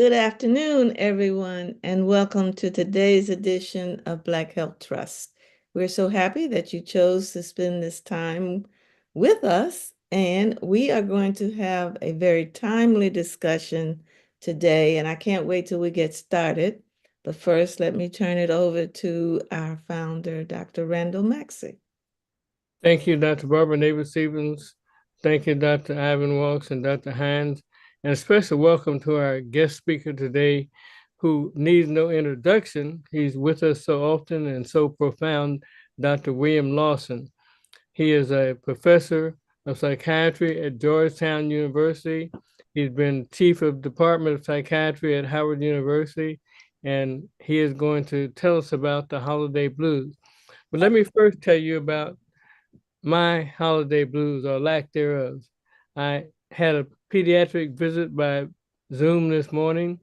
good afternoon, everyone, and welcome to today's edition of Black Health Trust. We're so happy that you chose to spend this time with us, and we are going to have a very timely discussion today, and I can't wait till we get started. But first, let me turn it over to our founder, Dr. Randall Maxey. Thank you, Dr. Barbara Neighbor-Stevens. Thank you, Dr. Ivan Walks and Dr. Hines. And a special welcome to our guest speaker today, who needs no introduction. He's with us so often and so profound, Dr. William Lawson. He is a professor of psychiatry at Georgetown University. He's been chief of Department of Psychiatry at Howard University, and he is going to tell us about the holiday blues. But let me first tell you about my holiday blues or lack thereof. I had a pediatric visit by Zoom this morning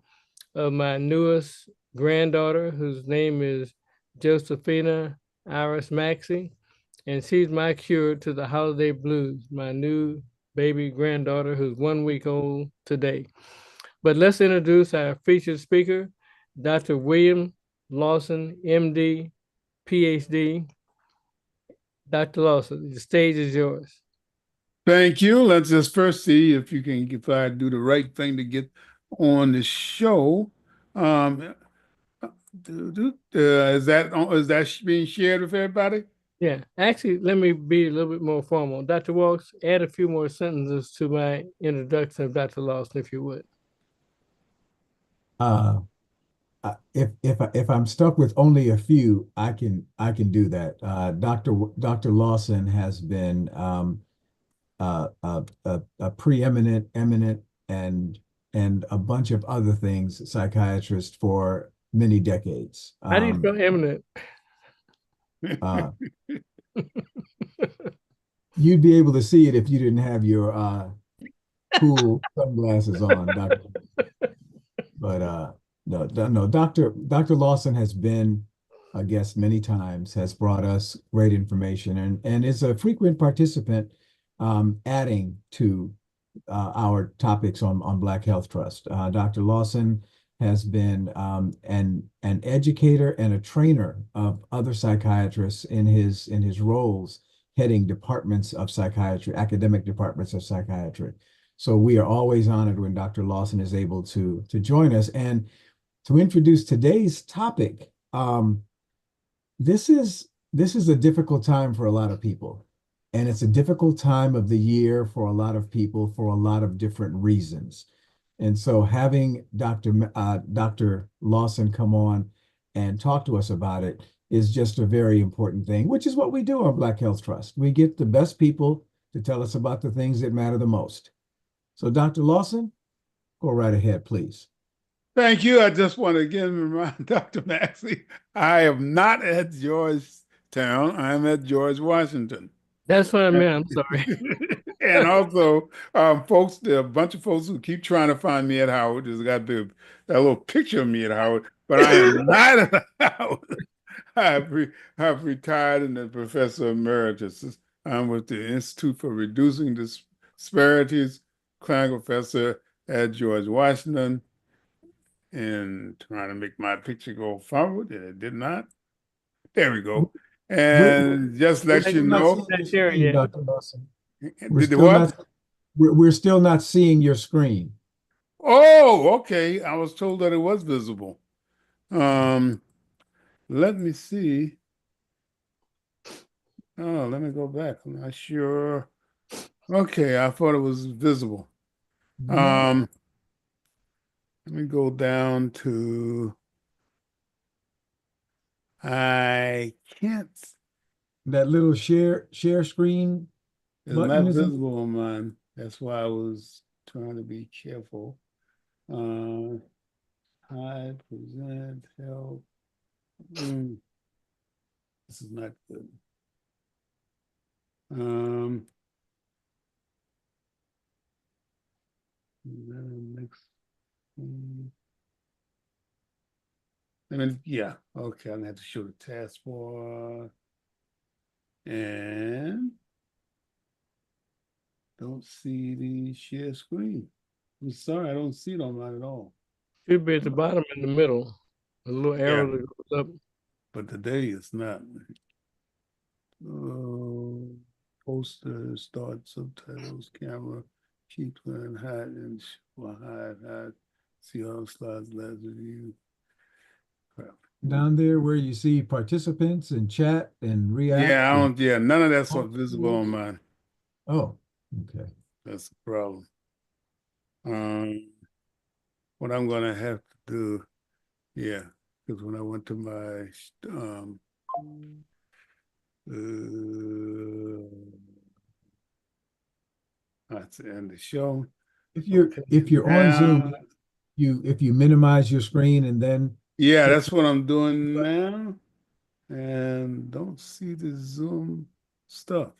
of my newest granddaughter, whose name is Josephina Iris Maxey, and she's my cure to the holiday blues, my new baby granddaughter who's 1 week old today. But let's introduce our featured speaker, Dr. William Lawson, MD, PhD. Dr. Lawson, the stage is yours. Thank you. Let's just first see if I do the right thing to get on the show. Is that being shared with everybody? Yeah, actually, let me be a little bit more formal. Dr. Walks, add a few more sentences to my introduction of Dr. Lawson, if you would. If I'm stuck with only a few, I can do that. Dr. Lawson has been a preeminent, eminent, and a bunch of other things psychiatrist for many decades. How do you spell eminent? You'd be able to see it if you didn't have your cool sunglasses on, Doctor. But no, Dr. Lawson has been a guest many times, has brought us great information, and is a frequent participant, adding to our topics on Black Health Trust. Dr. Lawson has been an educator and a trainer of other psychiatrists in his roles heading departments of psychiatry, academic departments of psychiatry. So we are always honored when Dr. Lawson is able to join us. And to introduce today's topic, this is a difficult time for a lot of people. And it's a difficult time of the year for a lot of people for a lot of different reasons. And so having Dr. Lawson come on and talk to us about it is just a very important thing, which is what we do on Black Health Trust. We get the best people to tell us about the things that matter the most. So Dr. Lawson, go right ahead, please. Thank you. I just want to again remind Dr. Maxey, I am not at Georgetown. I'm at George Washington. That's what I meant. I'm sorry. And also, folks, there are a bunch of folks who keep trying to find me at Howard. There's got that little picture of me at Howard, but I am not at Howard. I've retired and a professor emeritus. I'm with the Institute for Reducing Disparities, clinical professor at George Washington, and trying to make my picture go forward, and it did not. There we go. And just let you know, Dr. Lawson. We're still not seeing your screen. Oh, okay. I was told that it was visible. Let me see. Oh, let me go back. I'm not sure. Okay, I thought it was visible. Let me go down to, I can't. That little share screen button not visible on mine. That's why I was trying to be careful. Hide, present, help. This is not good. Next. Yeah, okay, I'm gonna have to show the taskbar. And don't see the share screen. I'm sorry, I don't see it on mine at all. Should be at the bottom in the middle. A little arrow that goes up. But today it's not. Poster, start, subtitles, camera, keep playing, hide, and hide. See all slides, last review. Crap. Down there where you see participants and chat and react. Yeah, none of that's visible on mine. Oh, okay. That's the problem. What I'm gonna have to do, because when I went to my that's the end of the show. If you're on Zoom, if you minimize your screen and then that's what I'm doing now. And don't see the Zoom stuff.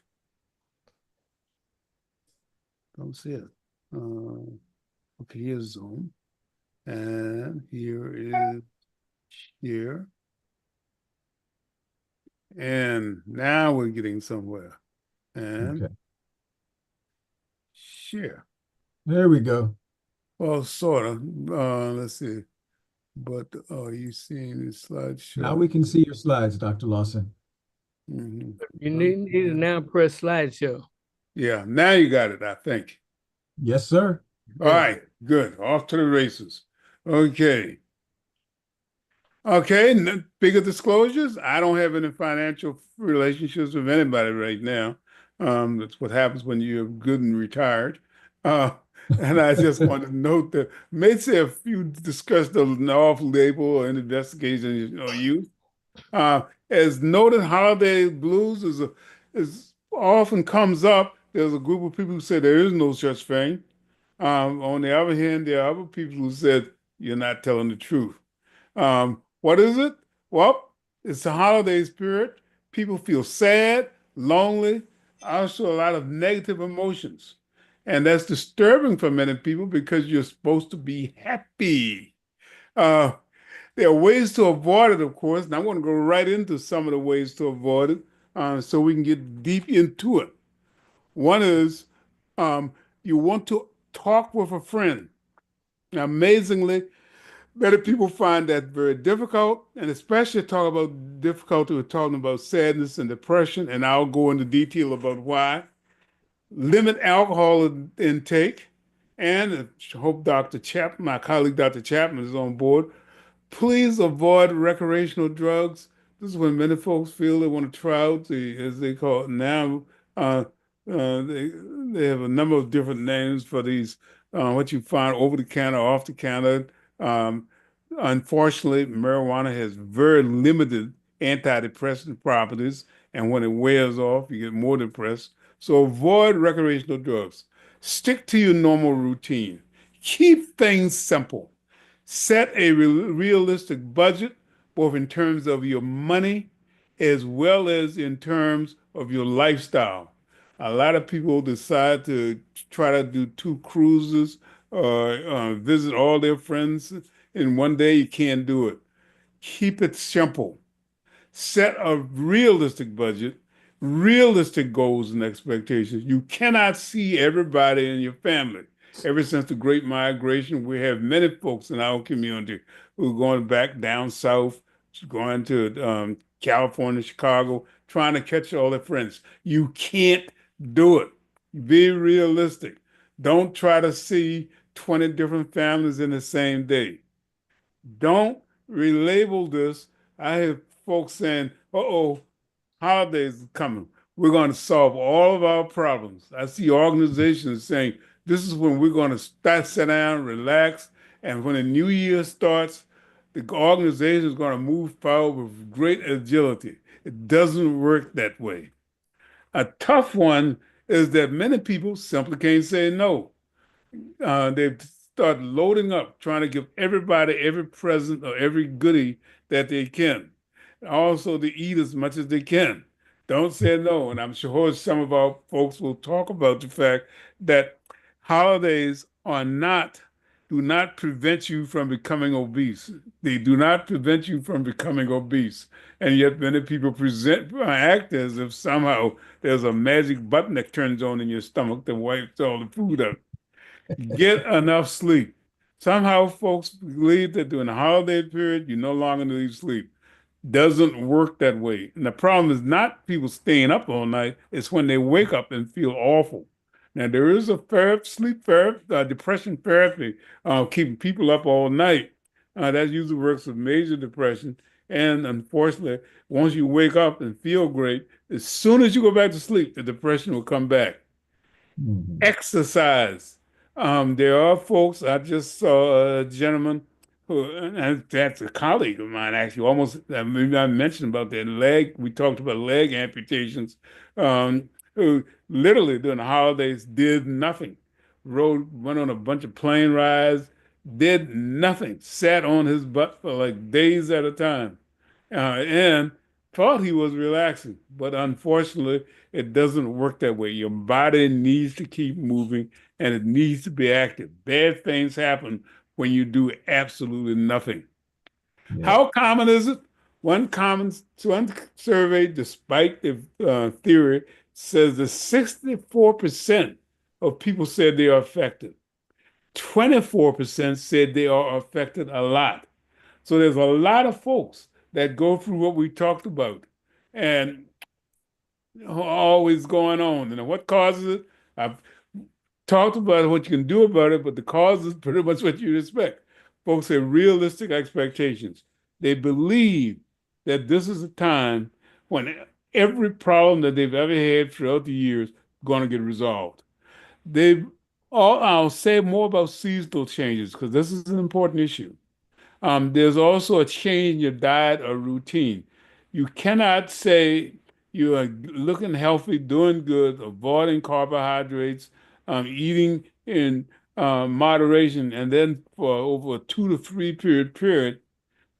Don't see it. Okay, here's Zoom. And here is here. And now we're getting somewhere. And okay. share. There we go. Well, sort of. Let's see. But are you seeing the slideshow? Now we can see your slides, Dr. Lawson. Mm-hmm. You need to now press slideshow. Yeah, now you got it, I think. Yes, sir. All right, good. Off to the races. Okay. Bigger disclosures. I don't have any financial relationships with anybody right now. That's what happens when you're good and retired. And I just want to note that may say a few discussed an off-label or an investigation or use. As noted, holiday blues is often comes up. There's a group of people who say there is no such thing. On the other hand, there are other people who said you're not telling the truth. What is it? Well, it's the holiday spirit. People feel sad, lonely, also a lot of negative emotions. And that's disturbing for many people because you're supposed to be happy. There are ways to avoid it, of course, and I'm going to go right into some of the ways to avoid it so we can get deep into it. One is you want to talk with a friend. Now, amazingly, many people find that very difficult, and especially talk about difficulty with talking about sadness and depression, and I'll go into detail about why. Limit alcohol intake, and I hope Dr. Chapman, my colleague Dr. Chapman, is on board. Please avoid recreational drugs. This is when many folks feel they want to try out as they call it now. They have a number of different names for these, what you find over the counter, off the counter. Unfortunately, marijuana has very limited antidepressant properties, and when it wears off, you get more depressed. So avoid recreational drugs. Stick to your normal routine. Keep things simple. Set a realistic budget, both in terms of your money as well as in terms of your lifestyle. A lot of people decide to try to do 2 cruises or visit all their friends in one day. You can't do it. Keep it simple. Set a realistic budget, realistic goals and expectations. You cannot see everybody in your family. Ever since the Great Migration, we have many folks in our community who are going back down south, going to California, Chicago, trying to catch all their friends. You can't do it. Be realistic. Don't try to see 20 different families in the same day. Don't relabel this. I have folks saying, holidays are coming. We're going to solve all of our problems. I see organizations saying, this is when we're going to sit down, relax, and when the new year starts, the organization is going to move forward with great agility. It doesn't work that way. A tough one is that many people simply can't say no. They start loading up, trying to give everybody every present or every goodie that they can. Also, to eat as much as they can. Don't say no. And I'm sure some of our folks will talk about the fact that holidays do not prevent you from becoming obese. They do not prevent you from becoming obese. And yet many people act as if somehow there's a magic button that turns on in your stomach that wipes all the food out. Get enough sleep. Somehow folks believe that during the holiday period, you no longer need sleep. Doesn't work that way. And the problem is not people staying up all night, it's when they wake up and feel awful. Now, there is a sleep therapy, depression therapy, keeping people up all night. That usually works with major depression. And unfortunately, once you wake up and feel great, as soon as you go back to sleep, the depression will come back. Mhm. Exercise. There are folks, I just saw a gentleman who, and that's a colleague of mine, actually, almost, I mean, I mentioned about their leg. We talked about leg amputations, who literally during the holidays did nothing. Went on a bunch of plane rides, did nothing, sat on his butt for like days at a time, and thought he was relaxing. But unfortunately, it doesn't work that way. Your body needs to keep moving and it needs to be active. Bad things happen when you do absolutely nothing. Yeah. How common is it? One survey, despite the theory, says that 64% of people said they are affected. 24% said they are affected a lot. So there's a lot of folks that go through what we talked about. And always going on. And what causes it? I've talked about what you can do about it, but the cause is pretty much what you'd expect. Folks have realistic expectations. They believe that this is a time when every problem that they've ever had throughout the years is going to get resolved. They I'll say more about seasonal changes because this is an important issue. There's also a change in your diet or routine. You cannot say you are looking healthy, doing good, avoiding carbohydrates, eating in moderation, and then for over a 2 to 3 period,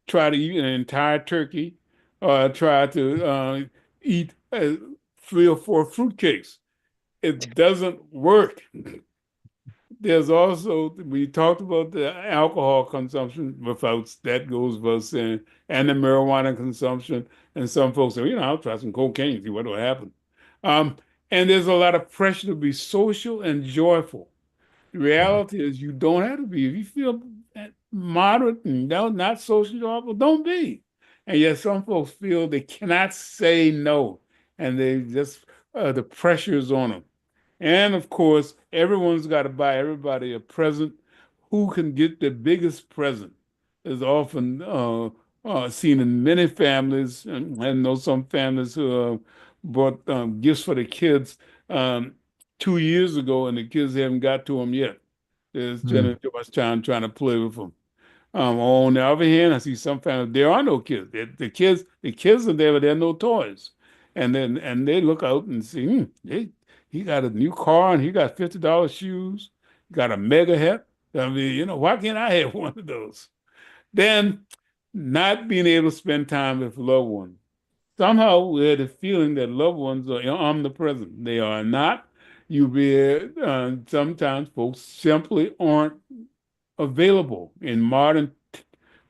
try to eat an entire turkey or try to eat 3 or 4 fruitcakes. It doesn't work. There's also, we talked about the alcohol consumption without, that goes without saying, and the marijuana consumption. And some folks say, I'll try some cocaine, see what will happen. Um, and there's a lot of pressure to be social and joyful. The reality is you don't have to be. If you feel moderate and not social joyful, don't be. And yet some folks feel they cannot say no. And they just, the pressure is on them. And of course, everyone's got to buy everybody a present. Who can get the biggest present is often seen in many families. And I know some families who bought gifts for the kids 2 years ago, and the kids haven't got to them yet. There's Mm. generally too much time trying to play with them. On the other hand, I see some families, there are no kids. The kids are there, but there are no toys. And they look out and see, he got a new car and he got $50 shoes, got a mega hat. I mean, why can't I have one of those? Then not being able to spend time with loved ones. Somehow we had the feeling that loved ones are omnipresent. They are not. Sometimes folks simply aren't available in modern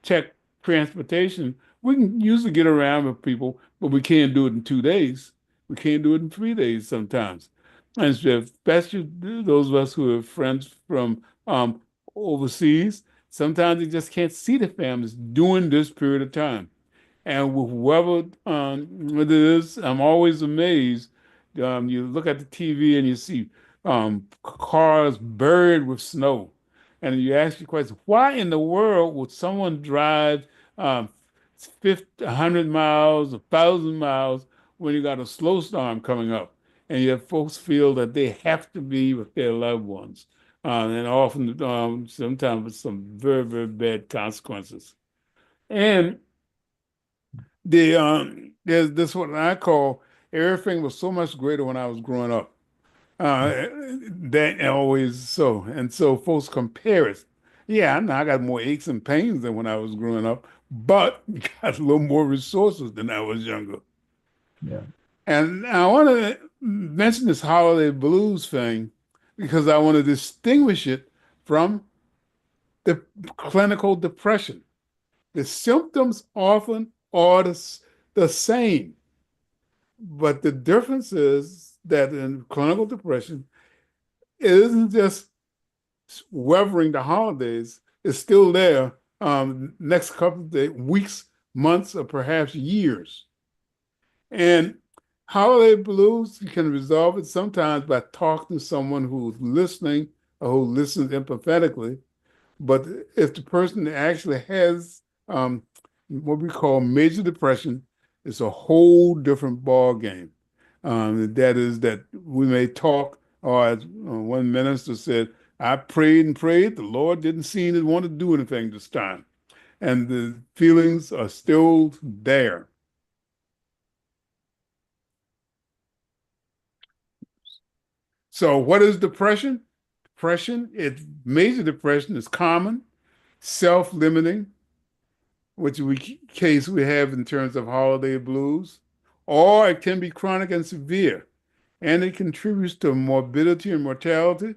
tech transportation. We can usually get around with people, but we can't do it in 2 days. We can't do it in 3 days sometimes. And so especially those of us who have friends from overseas, sometimes they just can't see the families during this period of time. And with whoever it is, I'm always amazed. You look at the TV and you see cars buried with snow. And you ask your question, why in the world would someone drive 100 miles, 1,000 miles when you got a snowstorm coming up? And yet folks feel that they have to be with their loved ones. And often, sometimes with some very, very bad consequences. And there's this what I call everything was so much greater when I was growing up. That always so. And so folks compare it. Yeah, I got more aches and pains than when I was growing up, but got a little more resources than I was younger. Yeah. And I want to mention this holiday blues thing because I want to distinguish it from the clinical depression. The symptoms often are the same, but the difference is that in clinical depression, it isn't just weathering the holidays, is still there next couple of weeks, months, or perhaps years. And holiday blues, you can resolve it sometimes by talking to someone who's listening or who listens empathetically. But if the person actually has what we call major depression, it's a whole different ball game. That is that we may talk, or as one minister said, I prayed and prayed, the Lord didn't seem to want to do anything this time. And the feelings are still there. So what is depression? Major depression is common, self-limiting, which case we have in terms of holiday blues, or it can be chronic and severe, and it contributes to morbidity and mortality.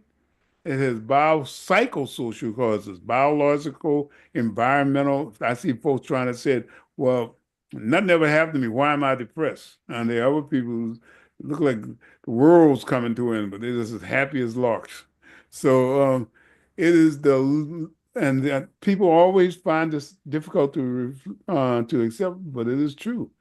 It has biopsychosocial causes, biological, environmental. I see folks trying to say, well, nothing ever happened to me. Why am I depressed? And there are other people who look like the world's coming to an end, but they're just as happy as larks. So it is and people always find this difficult to accept, but it is true.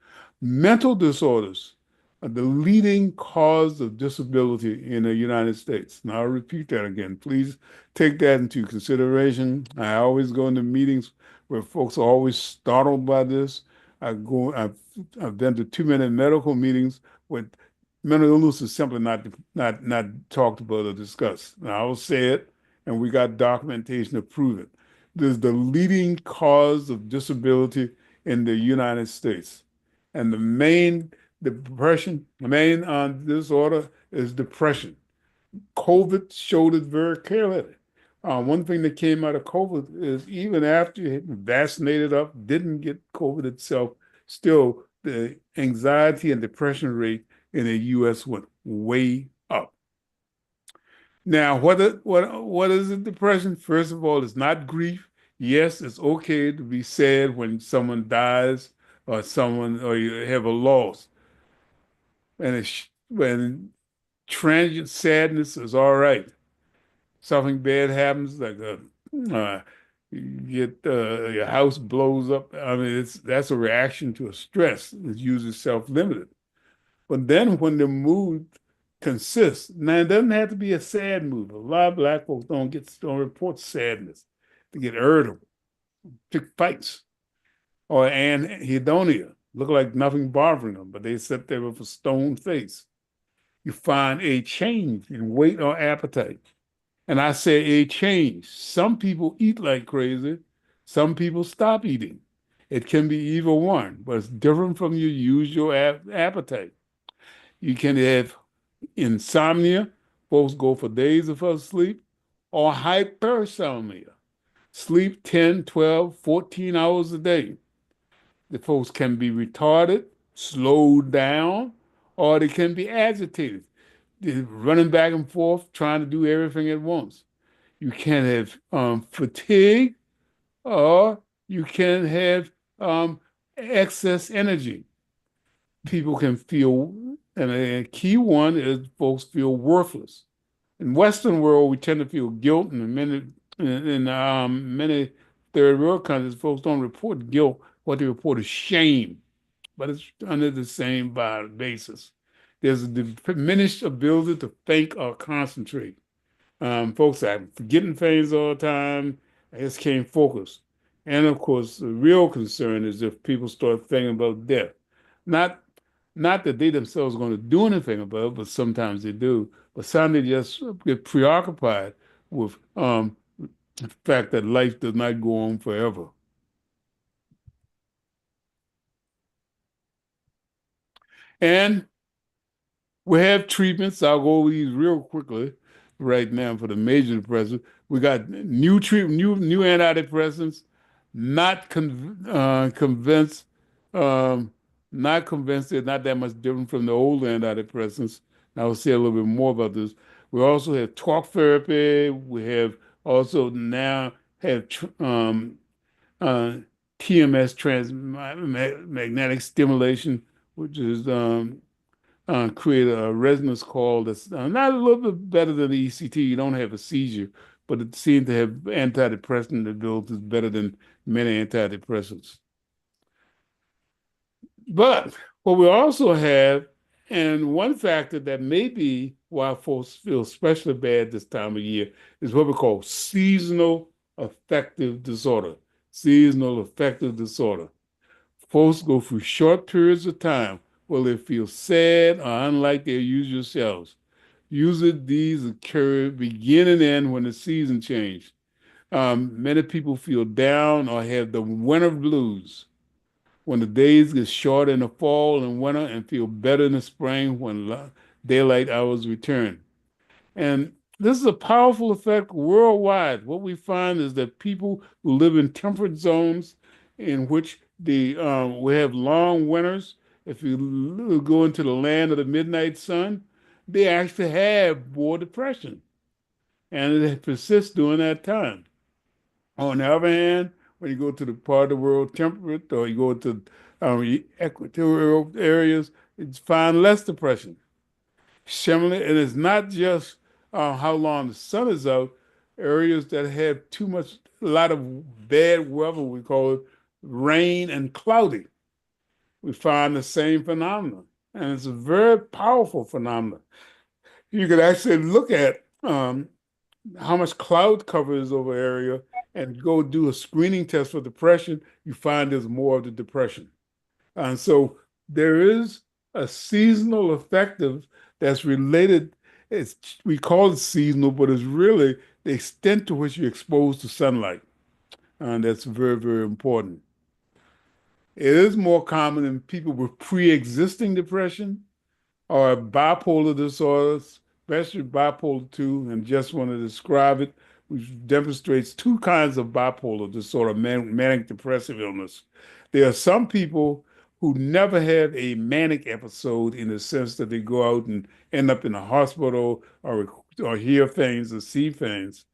Mental disorders the leading cause of disability in the United States. Now, I'll repeat that again. Please take that into consideration. I always go into meetings where folks are always startled by this. I've been to too many medical meetings where mental illness is simply not talked about or discussed. Now, I will say it, and we got documentation to prove it. This is the leading cause of disability in the United States. And the main disorder is depression. COVID showed it very clearly. One thing that came out of COVID is even after you vaccinated up, didn't get COVID itself, still the anxiety and depression rate in the U.S. went way up. Now, what is a depression? First of all, it's not grief. Yes, it's okay to be sad when someone dies or you have a loss. And when transient sadness is all right. Something bad happens, like your house blows up. I mean, that's a reaction to a stress. It's usually self-limited. But then when the mood consists, now it doesn't have to be a sad mood. A lot of Black folks don't report sadness. They get irritable, pick fights, or anhedonia. Look like nothing bothering them, but they sit there with a stone face. You find a change in weight or appetite. And I say a change. Some people eat like crazy. Some people stop eating. It can be either one, but it's different from your usual appetite. You can have insomnia. Folks go for days without sleep, or hypersomnia. Sleep 10, 12, 14 hours a day. The folks can be retarded, slowed down, or they can be agitated. They're running back and forth, trying to do everything at once. You can have fatigue, or you can have excess energy. People can feel, and a key one is folks feel worthless. In Western world, we tend to feel guilt, and many third world countries, folks don't report guilt. What they report is shame, but it's under the same basis. There's a diminished ability to think or concentrate. Folks are forgetting things all the time. I just can't focus. And of course, the real concern is if people start thinking about death. Not that they themselves are going to do anything about it, but sometimes they do. But some they just get preoccupied with the fact that life does not go on forever. And we have treatments. I'll go over these real quickly right now for the major depressants. We got new antidepressants. Not convinced. Not convinced they're not that much different from the old antidepressants. I will say a little bit more about this. We also have talk therapy. We have also now have TMS, magnetic stimulation, which is create a resonance call that's not a little bit better than the ECT. You don't have a seizure, but it seemed to have antidepressant abilities better than many antidepressants. But what we also have, and one factor that may be why folks feel especially bad this time of year, is what we call seasonal affective disorder. Seasonal affective disorder. Folks go through short periods of time where they feel sad or unlike their usual selves. Usually these occur begin and end when the season changes. Many people feel down or have the winter blues when the days get short in the fall and winter, and feel better in the spring when daylight hours return. And this is a powerful effect worldwide. What we find is that people who live in temperate zones in which we have long winters, if you go into the land of the midnight sun, they actually have more depression. And it persists during that time. On the other hand, when you go to the part of the world temperate or you go to equatorial areas, you find less depression. Similarly, and it's not just how long the sun is out. Areas that have a lot of bad weather, we call it rain and cloudy, we find the same phenomenon. And it's a very powerful phenomenon. You could actually look at how much cloud cover is over area and go do a screening test for depression, you find there's more of the depression. And so there is a seasonal affective that's related. We call it seasonal, but it's really the extent to which you're exposed to sunlight. And that's very, very important. It is more common in people with pre-existing depression or bipolar disorders, especially bipolar 2, and just want to describe it, which demonstrates two kinds of bipolar disorder, manic depressive illness. There are some people who never have a manic episode in the sense that they go out and end up in a hospital or hear things or see things,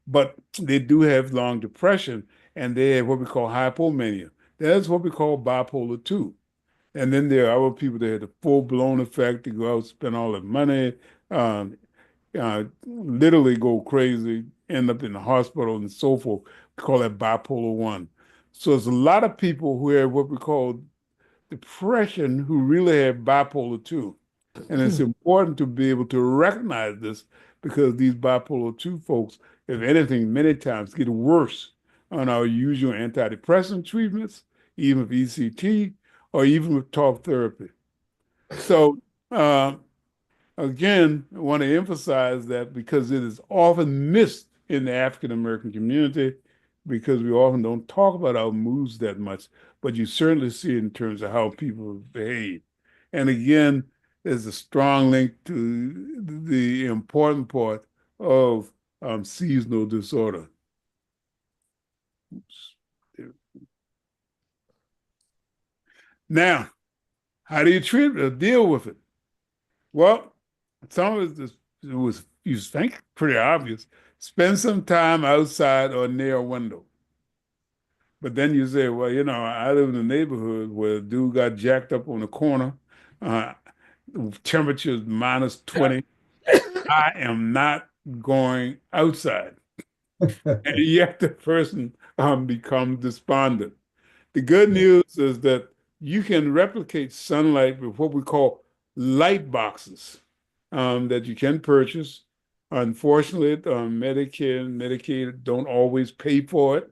but they do have long depression and they have what we call hypomania. That's what we call bipolar 2. And then there are other people that had a full-blown effect. They go out, spend all their money, literally go crazy, end up in the hospital and so forth. We call that bipolar 1. So there's a lot of people who have what we call depression who really have bipolar 2. And it's important to be able to recognize this because these bipolar 2 folks, if anything, many times get worse on our usual antidepressant treatments, even with ECT, or even with talk therapy. So again, I want to emphasize that because it is often missed in the African American community because we often don't talk about our moods that much, but you certainly see it in terms of how people behave. And again, there's a strong link to the important part of seasonal disorder. Oops. Now, how do you treat it or deal with it? Well, some of it was, you think, pretty obvious. Spend some time outside or near a window. But then you say, well, I live in a neighborhood where a dude got jacked up on the corner. Temperature is minus 20. I am not going outside. And yet the person becomes despondent. The good news is that you can replicate sunlight with what we call light boxes that you can purchase. Unfortunately, Medicare and Medicaid don't always pay for it.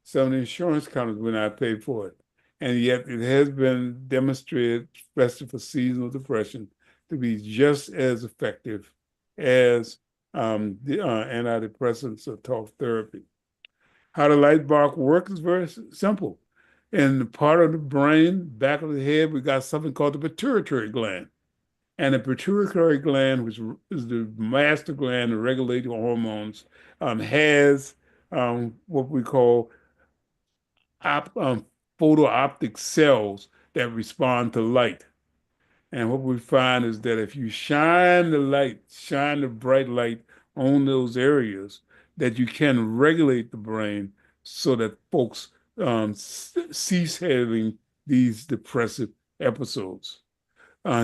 Some of the insurance companies will not pay for it. And yet it has been demonstrated, especially for seasonal depression, to be just as effective as the antidepressants or talk therapy. How the light box works is very simple. In the part of the brain, back of the head, we got something called the pituitary gland. And the pituitary gland, which is the master gland to regulate hormones, has what we call photooptic cells that respond to light. And what we find is that if you shine the bright light on those areas, that you can regulate the brain so that folks cease having these depressive episodes.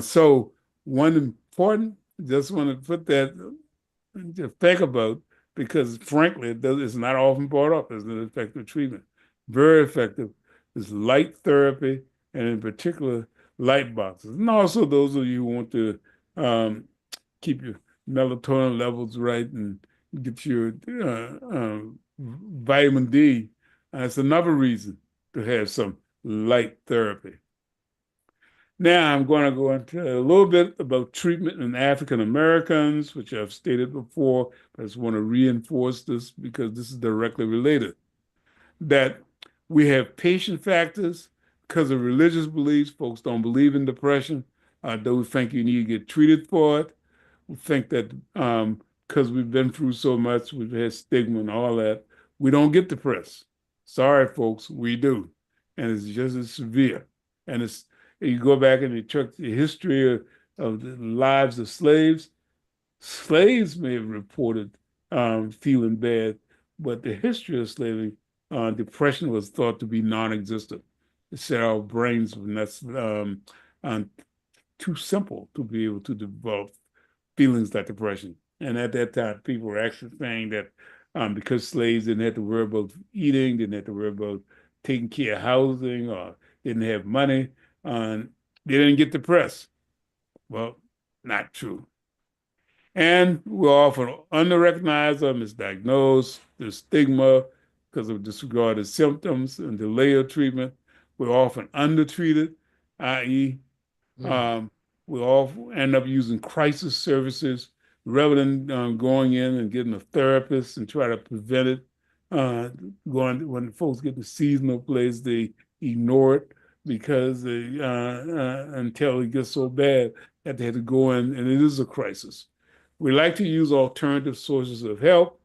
So one important, just want to put that to think about, because frankly, it's not often brought up as an effective treatment. Very effective is light therapy, and in particular, light boxes. And also those of you who want to keep your melatonin levels right and get your vitamin D. That's another reason to have some light therapy. Now I'm going to go into a little bit about treatment in African Americans, which I've stated before, but I just want to reinforce this because this is directly related. That we have patient factors because of religious beliefs. Folks don't believe in depression. Those think you need to get treated for it. We think that because we've been through so much, we've had stigma and all that, we don't get depressed. Sorry, folks, we do. And it's just as severe. And it's you go back and you check the history of the lives of slaves. Slaves may have reported feeling bad, but the history of slavery, depression was thought to be non-existent. It said our brains were not too simple to be able to develop feelings like depression. And at that time, people were actually saying that because slaves didn't have to worry about eating, didn't have to worry about taking care of housing, or didn't have money, they didn't get depressed. Well, not true. And we're often under-recognized or misdiagnosed. There's stigma because of disregarded symptoms and delay of treatment. We're often undertreated, i.e., we all end up using crisis services rather than going in and getting a therapist and try to prevent it. When folks get to seasonal place, they ignore it because until it gets so bad that they have to go in, and it is a crisis. We like to use alternative sources of help,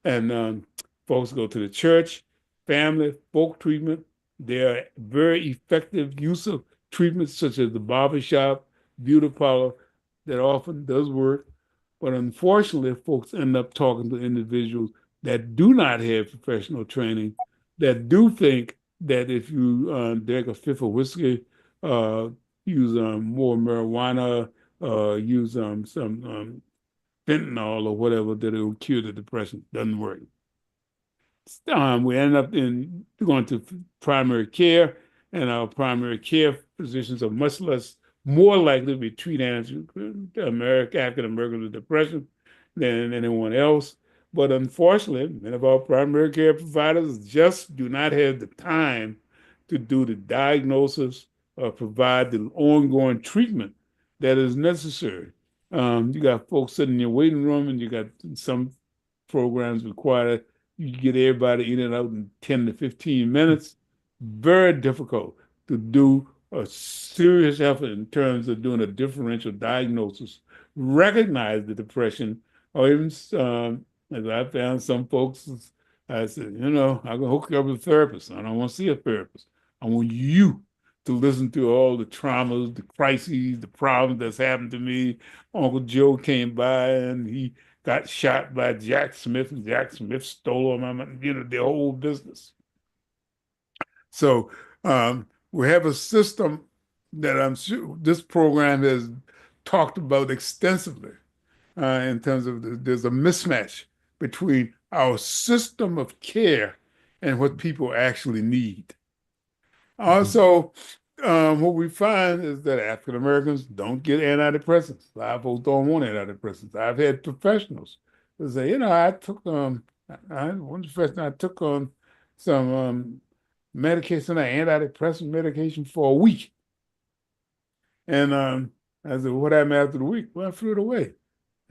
and folks go to the church, family, folk treatment. There are very effective use of treatments such as the barbershop, beauty parlor, that often does work. But unfortunately, folks end up talking to individuals that do not have professional training, that do think that if you drink a fifth of whiskey, use more marijuana, use some fentanyl or whatever, that it will cure the depression. Doesn't work. We end up going to primary care, and our primary care physicians are more likely to treat African Americans with depression than anyone else. But unfortunately, many of our primary care providers just do not have the time to do the diagnosis or provide the ongoing treatment that is necessary. You got folks sitting in your waiting room, and you got some programs require you get everybody in and out in 10 to 15 minutes. Very difficult to do a serious effort in terms of doing a differential diagnosis, recognize the depression, or even, as I found some folks, I said, I can hook you up with a therapist. I don't want to see a therapist. I want you to listen to all the traumas, the crises, the problems that's happened to me. Uncle Joe came by and he got shot by Jack Smith, and Jack Smith stole my money, the whole business. So we have a system that I'm sure this program has talked about extensively in terms of there's a mismatch between our system of care and what people actually need. Also, what we find is that African Americans don't get antidepressants. A lot of folks don't want antidepressants. I've had professionals who say, I took one professional, I took on some medication, antidepressant medication for a week. And I said, what happened after the week? Well, I threw it away.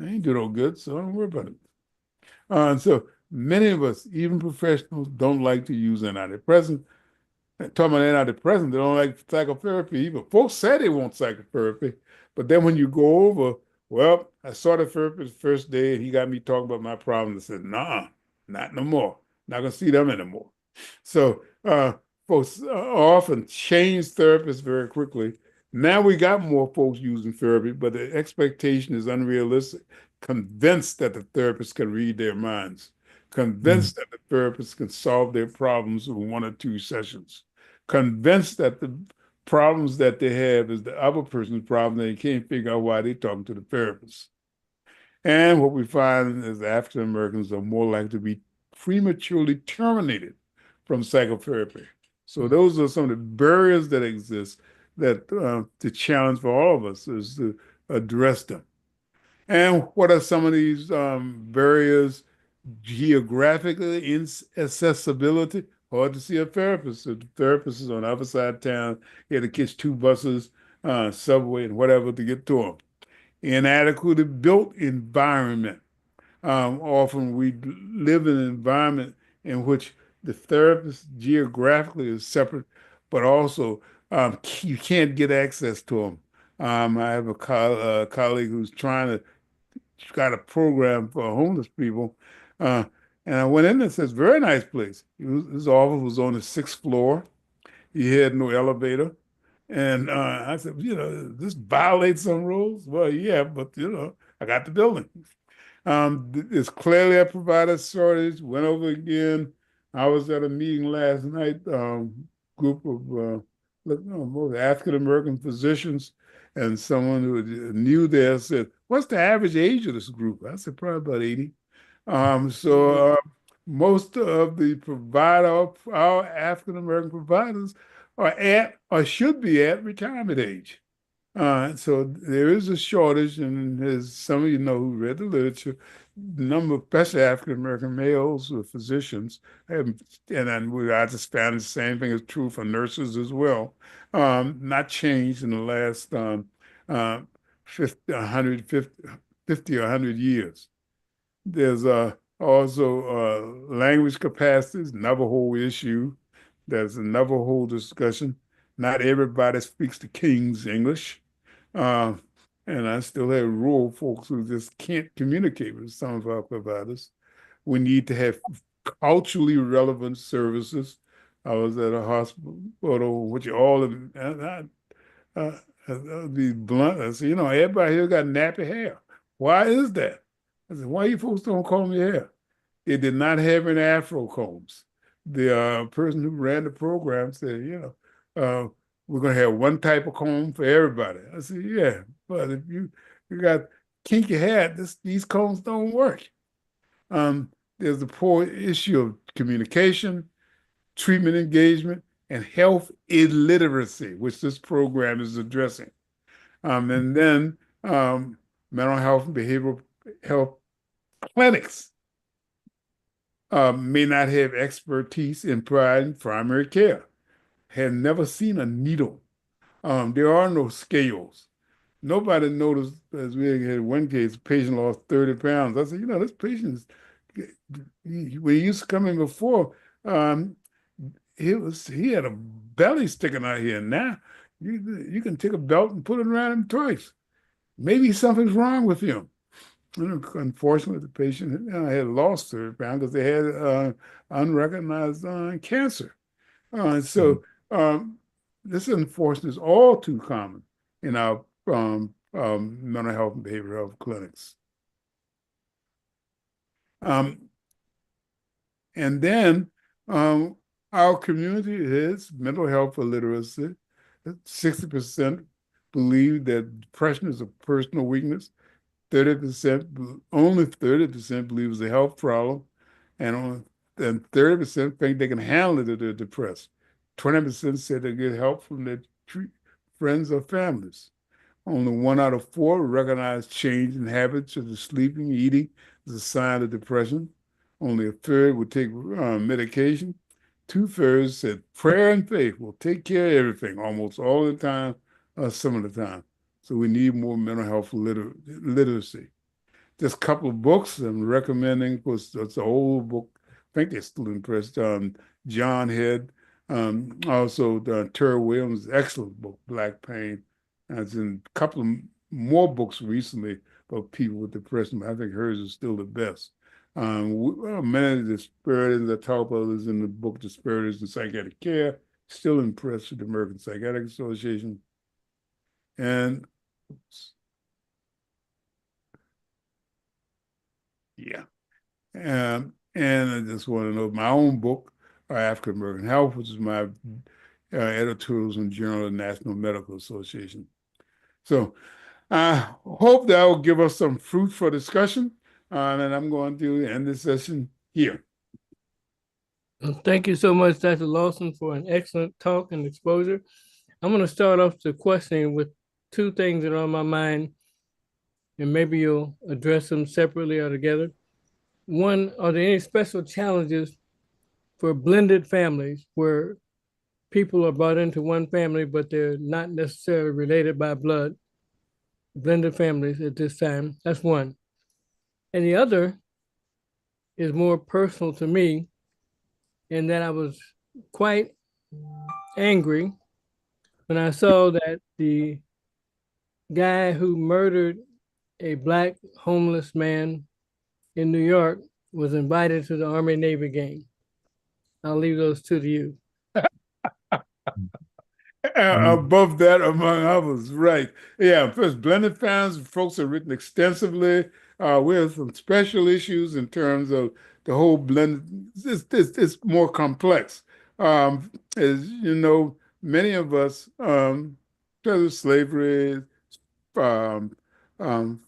I ain't do no good, so don't worry about it. So many of us, even professionals, don't like to use antidepressants. Talking about antidepressants, they don't like psychotherapy either. Folks say they want psychotherapy, but then when you go over, well, I saw the therapist the first day and he got me talking about my problems. I said, nah, not no more. Not gonna see them anymore. So folks often change therapists very quickly. Now we got more folks using therapy, but the expectation is unrealistic. Convinced that the therapist can read their minds. Convinced that the therapist can solve their problems in 1 or 2 sessions. Convinced that the problems that they have is the other person's problem, and they can't figure out why they're talking to the therapist. And what we find is African Americans are more likely to be prematurely terminated from psychotherapy. So those are some of the barriers that exist that the challenge for all of us is to address them. And what are some of these barriers? Geographically, inaccessibility. Hard to see a therapist. If the therapist is on the other side of town, you had to catch two buses, subway, and whatever to get to them. Inadequately built environment. Often we live in an environment in which the therapist geographically is separate, but also you can't get access to them. I have a colleague who's trying to got a program for homeless people. Uh, and I went in there and said, very nice place. His office was on the sixth floor. He had no elevator. And I said, this violates some rules. Well, yeah, but I got the building. It's clearly a provider shortage. Went over again. I was at a meeting last night, group of both African American physicians, and someone who knew there said, "What's the average age of this group?" I said, "Probably about 80." Most of the our African American providers are at or should be at retirement age. So there is a shortage, and as some of you know who read the literature, the number of especially African American males with physicians, I just found the same thing is true for nurses as well, not changed in the last 50, 150 or 100 years. There's also language capacities, Navajo issue. There's a Navajo discussion. Not everybody speaks the King's English. And I still have rural folks who just can't communicate with some of our providers. We need to have culturally relevant services. I was at a hospital, which all of I'll be blunt. I said, everybody here got nappy hair. Why is that? I said, why you folks don't comb your hair? It did not have any Afro combs. The person who ran the program said, we're going to have one type of comb for everybody. I said, yeah, but if you got kinky hair, these combs don't work. There's a poor issue of communication, treatment engagement, and health illiteracy, which this program is addressing. And then mental health and behavioral health clinics may not have expertise in primary care, have never seen a needle. There are no scales. Nobody noticed, as we had one case, a patient lost 30 pounds. I said, this patient, when he used to come in before, he had a belly sticking out here. Now you can take a belt and put it around him twice. Maybe something's wrong with him. Unfortunately, the patient had lost 30 pounds because they had unrecognized cancer. So this unfortunately is all too common in our mental health and behavioral health clinics. And then our community has mental health illiteracy. 60% believe that depression is a personal weakness. 30%, only 30% believe it's a health problem, and 30% think they can handle it if they're depressed. 20% said they get help from their friends or families. Only 1 out of 4 recognize change in habits such as sleeping, eating as a sign of depression. Only a third would take medication. 2/3 said prayer and faith will take care of everything almost all the time, some of the time. So we need more mental health literacy. Just a couple of books I'm recommending, because it's an old book. I think they're still in press. John Head, also Terry Williams' excellent book, Black Pain. And it's in a couple of more books recently about people with depression, but I think hers is still the best. Many of the disparities I talk about is in the book Disparities in Psychiatric Care. Still impressed with the American Psychiatric Association. And yeah. And I just want to know my own book, African American Health, which is my editorials in Journal of the National Medical Association. So I hope that will give us some fruit for discussion. And I'm going to end this session here. Thank you so much, Dr. Lawson, for an excellent talk and exposure. I'm going to start off the questioning with two things that are on my mind, and maybe you'll address them separately or together. One, are there any special challenges for blended families where people are brought into one family, but they're not necessarily related by blood? Blended families at this time. That's one. And the other is more personal to me in that I was quite angry when I saw that the guy who murdered a Black homeless man in New York was invited to the Army Navy game. I'll leave those two to you. Above that, among others, right? Yeah, first, blended families, folks have written extensively. We have some special issues in terms of the whole blended. It's more complex. As you know, many of us, because of slavery, um, um,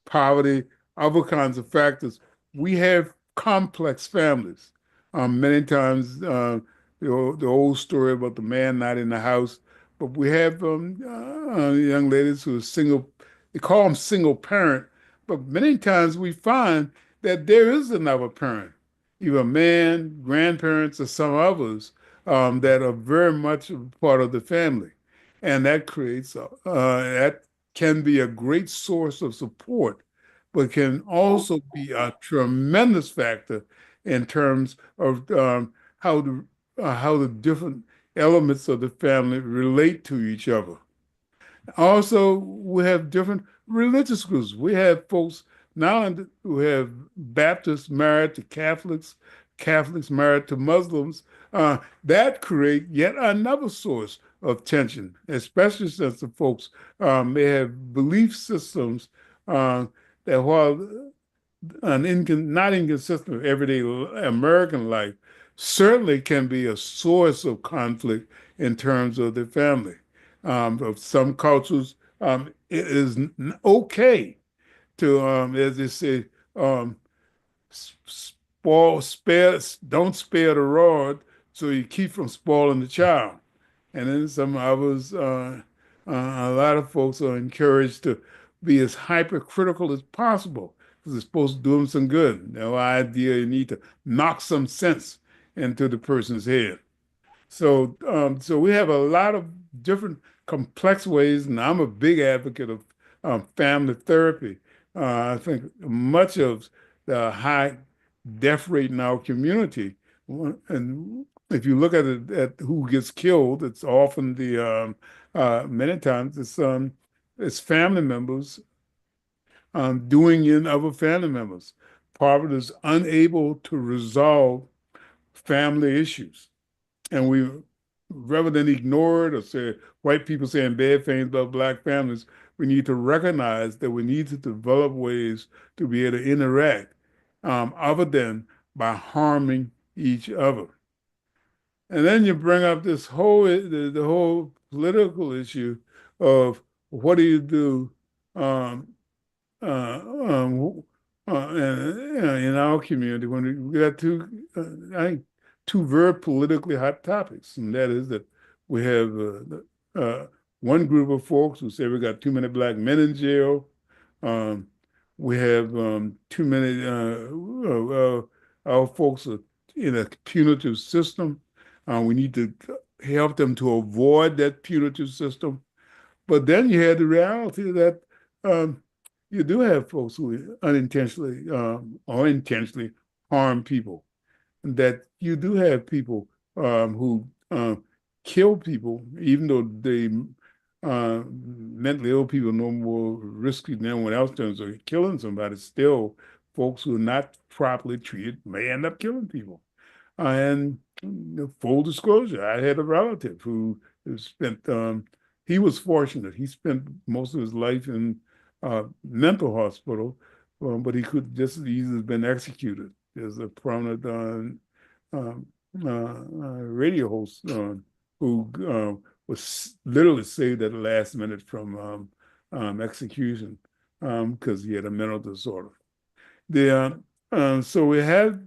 poverty, other kinds of factors, we have complex families. Many times, the old story about the man not in the house, but we have young ladies who are single, they call them single parent, but many times we find that there is another parent, either a man, grandparents, or some others that are very much a part of the family. And that creates, that can be a great source of support, but can also be a tremendous factor in terms of how the different elements of the family relate to each other. Also, we have different religious groups. We have folks now who have Baptists married to Catholics, Catholics married to Muslims. That create yet another source of tension, especially since the folks may have belief systems that while not inconsistent with everyday American life, certainly can be a source of conflict in terms of the family. Of some cultures, it is okay to, as they say, don't spare the rod, so you keep from spoiling the child. And then some others, a lot of folks are encouraged to be as hypercritical as possible because it's supposed to do them some good. No idea you need to knock some sense into the person's head. So we have a lot of different complex ways, and I'm a big advocate of family therapy. I think much of the high death rate in our community, and if you look at it at who gets killed, it's often the many times it's family members doing in other family members. Poverty is unable to resolve family issues. And we, rather than ignore it or say white people saying bad things about Black families, we need to recognize that we need to develop ways to be able to interact other than by harming each other. And then you bring up this whole the whole political issue of what do you do um, uh, um, in our community when we got I think two very politically hot topics, and that is that we have one group of folks who say we got too many Black men in jail. Um, we have too many our folks are in a punitive system. We need to help them to avoid that punitive system. But then you had the reality that you do have folks who unintentionally or intentionally harm people, and that you do have people who kill people, even though they mentally ill people no more risky than anyone else in terms of killing somebody. Still, folks who are not properly treated may end up killing people. And full disclosure, I had a relative who spent, he was fortunate. He spent most of his life in mental hospital, but he could just as easily have been executed. There's a prominent radio host who was literally saved at the last minute from execution because he had a mental disorder. So we have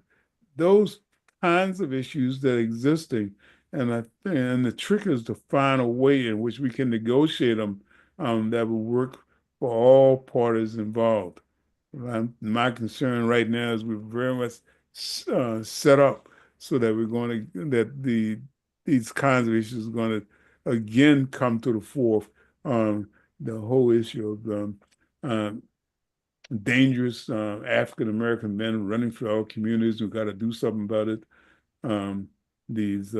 those kinds of issues that are existing, and the trick is to find a way in which we can negotiate them that will work for all parties involved. My concern right now is we're very much set up so that we're going to these kinds of issues are going to again come to the fore. The whole issue of dangerous African American men running through our communities. We've got to do something about it. These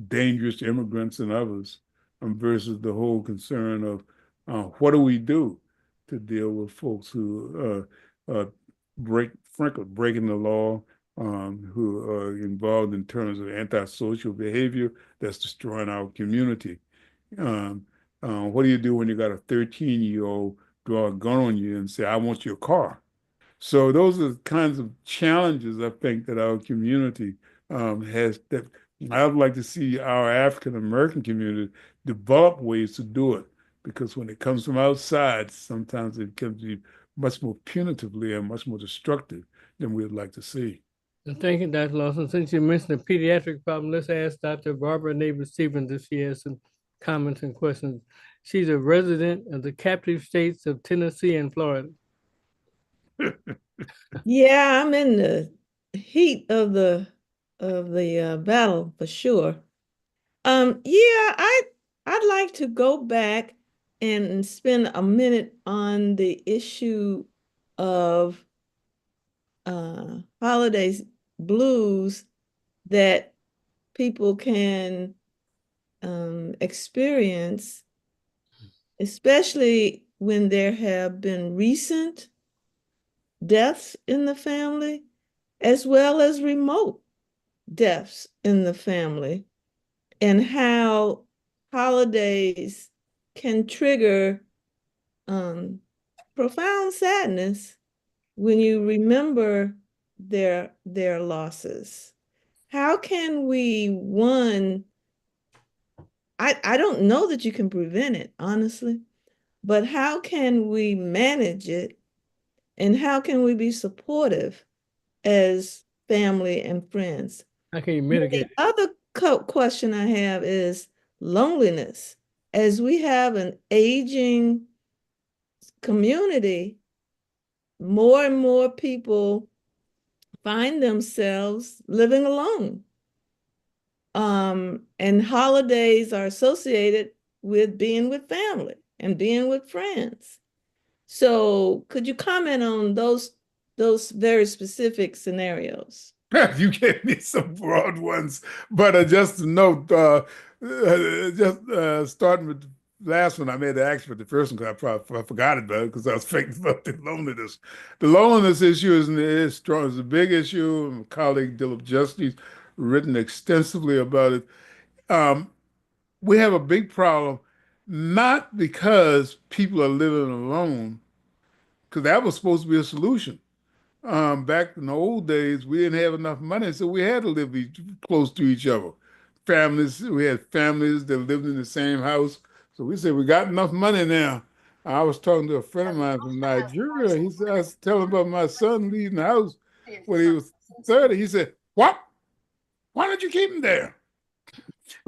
dangerous immigrants and others, versus the whole concern of what do we do to deal with folks who frankly, breaking the law, who are involved in terms of antisocial behavior that's destroying our community. What do you do when you got a 13-year-old draw a gun on you and say, I want your car? So those are the kinds of challenges I think that our community has, that I would like to see our African American community develop ways to do it. Because when it comes from outside, sometimes it can be much more punitively and much more destructive than we'd like to see. And thank you, Dr. Lawson. Since you mentioned the pediatric problem, let's ask Dr. Barbara Neighbor-Stephens if she has some comments and questions. She's a resident of the captive states of Tennessee and Florida. Yeah, I'm in the heat of the battle for sure. Yeah, I'd like to go back and spend a minute on the issue of holidays blues that people can experience, especially when there have been recent deaths in the family, as well as remote deaths in the family, and how holidays can trigger profound sadness when you remember their losses. How can we, one, I don't know that you can prevent it, honestly, but how can we manage it, and how can we be supportive as family and friends? How can you mitigate The other question I have is loneliness. As we have an aging community, more and more people find themselves living alone. And holidays are associated with being with family and being with friends. So could you comment on those very specific scenarios? You gave me some broad ones, but just to note, starting with the last one, I made the action with the first one because I forgot about it because I was thinking about the loneliness. The loneliness issue is strong. It's a big issue. My colleague Dilip Justi's written extensively about it. We have a big problem, not because people are living alone, because that was supposed to be a solution. Back in the old days, we didn't have enough money, so we had to live close to each other. We had families that lived in the same house. So we said, we got enough money now. I was talking to a friend of mine from Nigeria. He said, I was telling about my son leaving the house when he was 30. He said, what? Why don't you keep him there?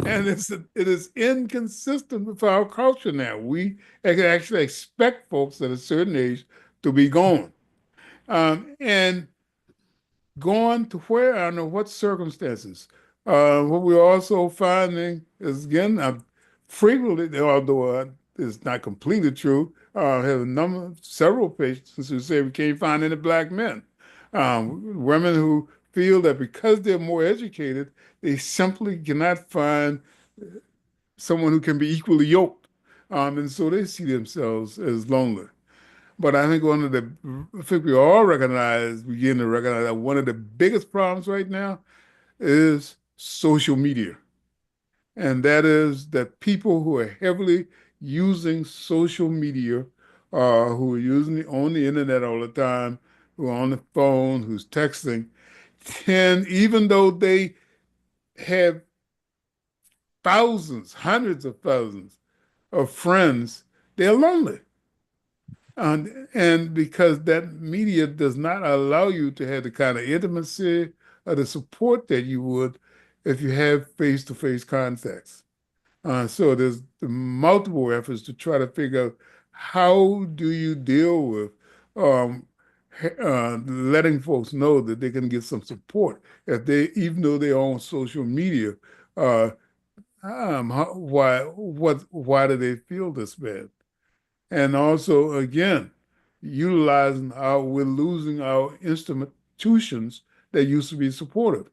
And it is inconsistent with our culture now. We actually expect folks at a certain age to be gone. And gone to where? I don't know what circumstances. What we're also finding is, again, frequently, although it's not completely true, I have several patients who say we can't find any black men. Women who feel that because they're more educated, they simply cannot find someone who can be equally yoked. And so they see themselves as lonely. But I think I think we all begin to recognize that one of the biggest problems right now is social media. And that is that people who are heavily using social media, who are on the internet all the time, who are on the phone, who's texting, even though they have thousands, hundreds of thousands of friends, they're lonely. And because that media does not allow you to have the kind of intimacy or the support that you would if you have face-to-face contacts. So there's multiple efforts to try to figure out how do you deal with um, letting folks know that they can get some support if they, even though they're on social media, uh, why do they feel this bad? And also, again, we're losing our institutions that used to be supportive.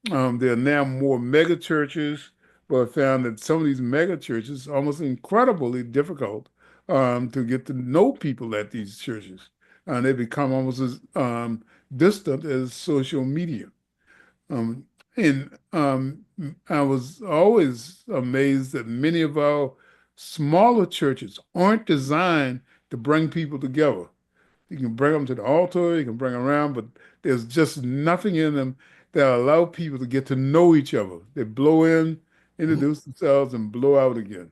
There are now more mega churches, but I found that some of these mega churches are almost incredibly difficult to get to know people at these churches. And they become almost as distant as social media. Um, and I was always amazed that many of our smaller churches aren't designed to bring people together. You can bring them to the altar, you can bring them around, but there's just nothing in them that allow people to get to know each other. They blow in, introduce themselves, and blow out again.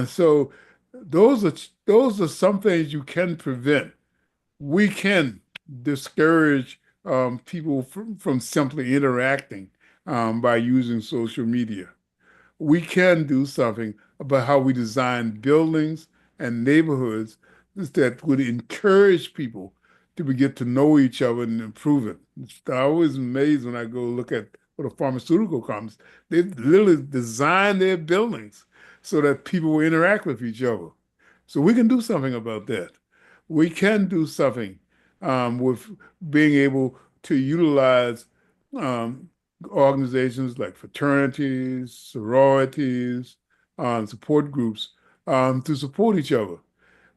So those are some things you can prevent. We can discourage people from simply interacting by using social media. We can do something about how we design buildings and neighborhoods that would encourage people to get to know each other and improve it. I always amazed when I go look at what a pharmaceutical companies, they literally design their buildings so that people will interact with each other. So we can do something about that. We can do something with being able to utilize um, organizations like fraternities, sororities, support groups to support each other.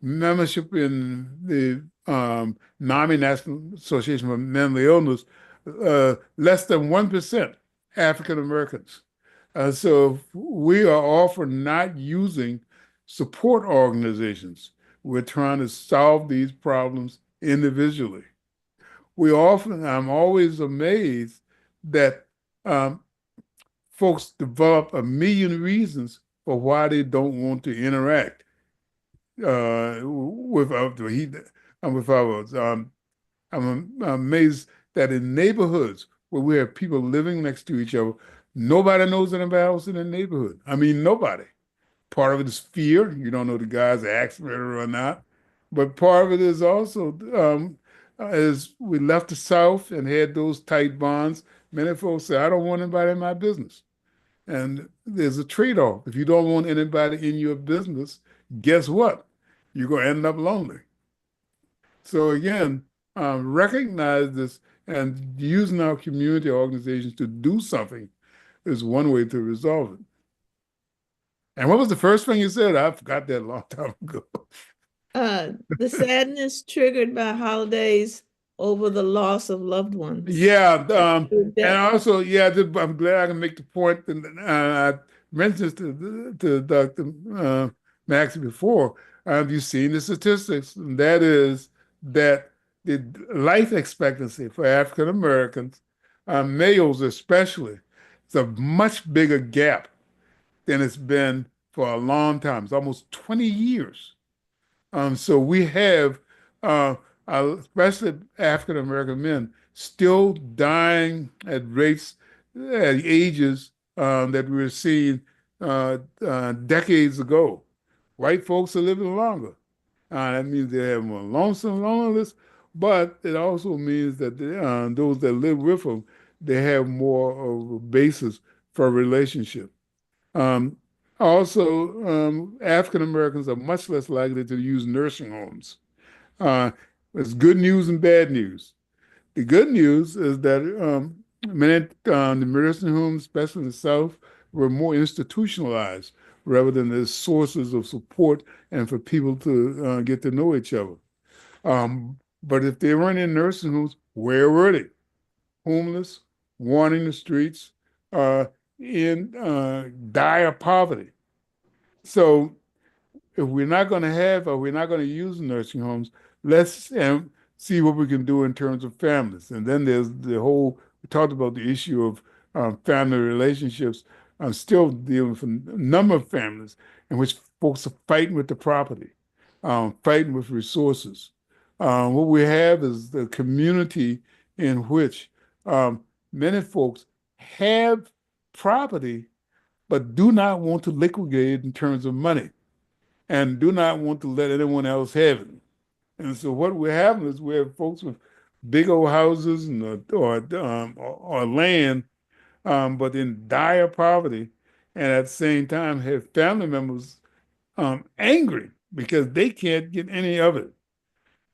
Membership in the NAMI, National Association for Mental Illness, less than 1% African Americans. So we are often not using support organizations. We're trying to solve these problems individually. I'm always amazed that um, folks develop a million reasons for why they don't want to interact with others. I'm amazed that in neighborhoods where we have people living next to each other, nobody knows anybody else in the neighborhood. I mean, nobody. Part of it is fear. You don't know the guy's an axe murderer or not. But part of it is also as we left the South and had those tight bonds, many folks say, I don't want anybody in my business. And there's a trade-off. If you don't want anybody in your business, guess what? You're going to end up lonely. So again, recognize this and using our community organizations to do something is one way to resolve it. And what was the first thing you said? I forgot that a long time ago. The sadness triggered by holidays over the loss of loved ones. Yeah, and also, I'm glad I can make the point, and I mentioned this to Dr. Maxey before. You've seen the statistics, and that is that the life expectancy for African Americans, males especially, is a much bigger gap than it's been for a long time. It's almost 20 years. So we have, especially African American men, still dying at rates, at ages that we were seeing decades ago. White folks are living longer. That means they have more lonesome, loneliness, but it also means that those that live with them, they have more of a basis for a relationship. Also, African Americans are much less likely to use nursing homes. It's good news and bad news. The good news is that many the nursing homes, especially in the South, were more institutionalized rather than as sources of support and for people to get to know each other. But if they weren't in nursing homes, where were they? Homeless, wandering the streets, in dire poverty. So if we're not going to have or we're not going to use nursing homes, let's see what we can do in terms of families. And then there's we talked about the issue of family relationships. I'm still dealing with a number of families in which folks are fighting with the property. fighting with resources. What we have is the community in which many folks have property, but do not want to liquidate it in terms of money and do not want to let anyone else have it. And so what we're having is we have folks with big old houses and or land, but in dire poverty, and at the same time have family members angry because they can't get any of it.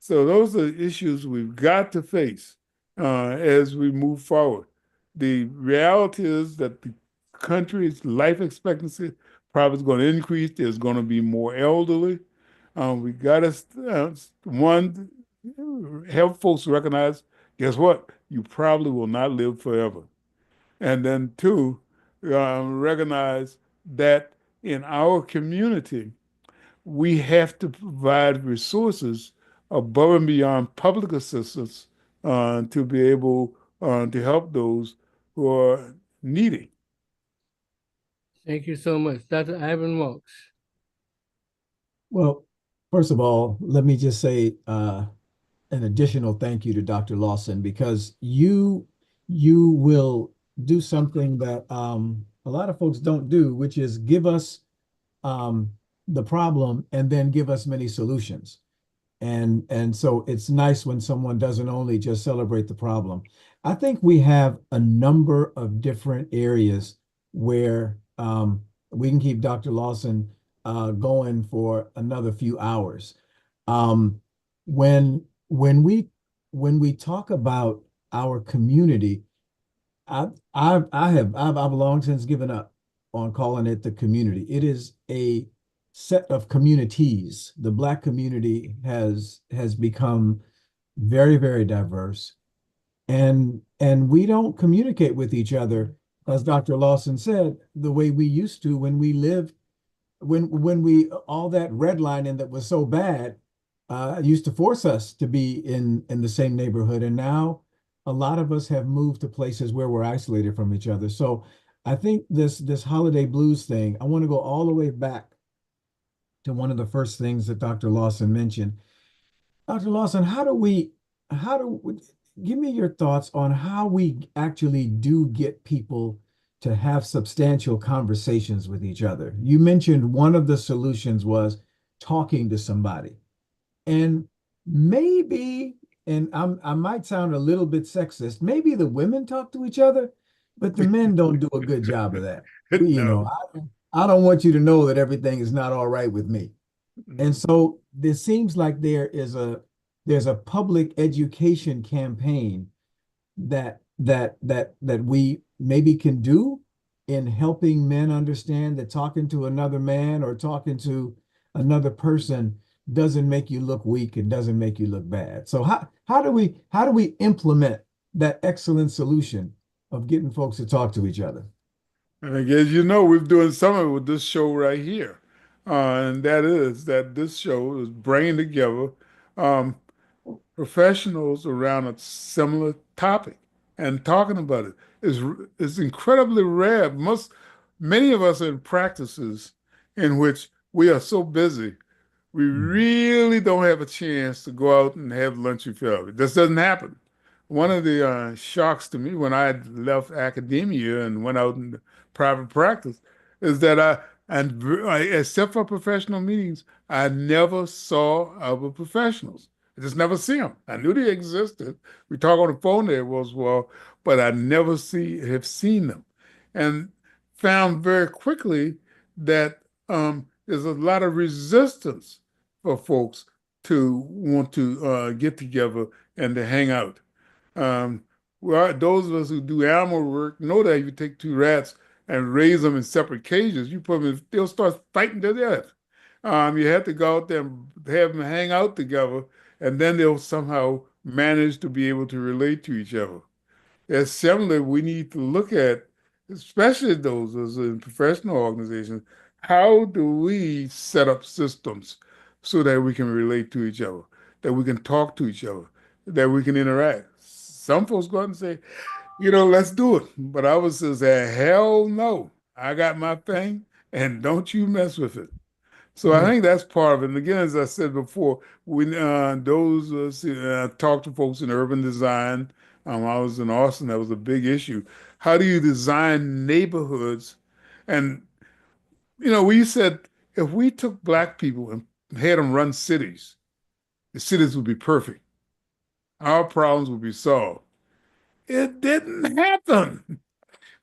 So those are issues we've got to face as we move forward. The reality is that the country's life expectancy probably is going to increase. There's going to be more elderly. We got to, one, help folks recognize, guess what? You probably will not live forever. And then two, recognize that in our community, we have to provide resources above and beyond public assistance to be able to help those who are needy. Thank you so much. Dr. Ivan Walks. Well, first of all, let me just say an additional thank you to Dr. Lawson, because you will do something that a lot of folks don't do, which is give us the problem and then give us many solutions. And so it's nice when someone doesn't only just celebrate the problem. I think we have a number of different areas where we can keep Dr. Lawson going for another few hours. When we talk about our community, I've long since given up on calling it the community. It is a set of communities. The Black community has become very, very diverse, and we don't communicate with each other, as Dr. Lawson said, the way we used to when we lived, when we all that redlining that was so bad used to force us to be in the same neighborhood, and now a lot of us have moved to places where we're isolated from each other. So I think this holiday blues thing, I want to go all the way back to one of the first things that Dr. Lawson mentioned. Dr. Lawson, give me your thoughts on how we actually do get people to have substantial conversations with each other. You mentioned one of the solutions was talking to somebody. And maybe, and I might sound a little bit sexist, maybe the women talk to each other, but the men don't do a good job of that. You know, I don't want you to know that everything is not all right with me. And so there seems like there's a public education campaign that we maybe can do in helping men understand that talking to another man or talking to another person doesn't make you look weak and doesn't make you look bad. So how do we implement that excellent solution of getting folks to talk to each other? And I guess you know we're doing something with this show right here, and that is that this show is bringing together um, professionals around a similar topic and talking about it. Is incredibly rare. Many of us are in practices in which we are so busy we really don't have a chance to go out and have lunch with family. This doesn't happen. One of the shocks to me when I left academia and went out in private practice is that except for professional meetings, I never saw other professionals. I just never see them. I knew they existed. We talk on the phone there was well, but I never have seen them, and found very quickly that there's a lot of resistance for folks to want to get together and to hang out. Well, those of us who do animal work know that if you take two rats and raise them in separate cages, you put them in, they'll start fighting to death. You have to go out there and have them hang out together, and then they'll somehow manage to be able to relate to each other. As similar, we need to look at, especially those as in professional organizations, how do we set up systems so that we can relate to each other, that we can talk to each other, that we can interact? Some folks go out and say, let's do it. But I was say, hell no, I got my thing and don't you mess with it. So I Yeah. think that's part of it. And again, as I said before, when talk to folks in urban design, I was in Austin, that was a big issue. How do you design neighborhoods? And we said if we took black people and had them run cities, the cities would be perfect. Our problems would be solved. It didn't happen.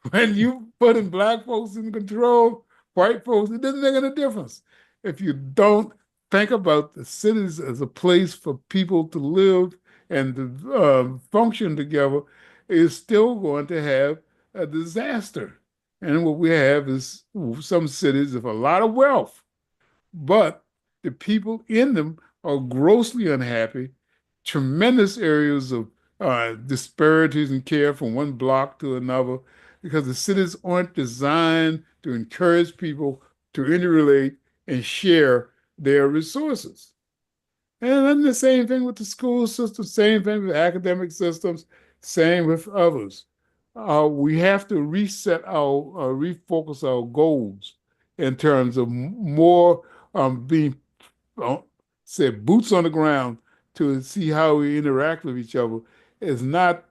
When you putting black folks in control, white folks, it doesn't make any difference. If you don't think about the cities as a place for people to live and to function together, it's still going to have a disaster. And what we have is some cities with a lot of wealth, but the people in them are grossly unhappy, tremendous areas of disparities in care from one block to another because the cities aren't designed to encourage people to interrelate and share their resources. And then the same thing with the school system, same thing with academic systems, same with others. We have to refocus our goals in terms of more being, uh, say, boots on the ground to see how we interact with each other. It's not,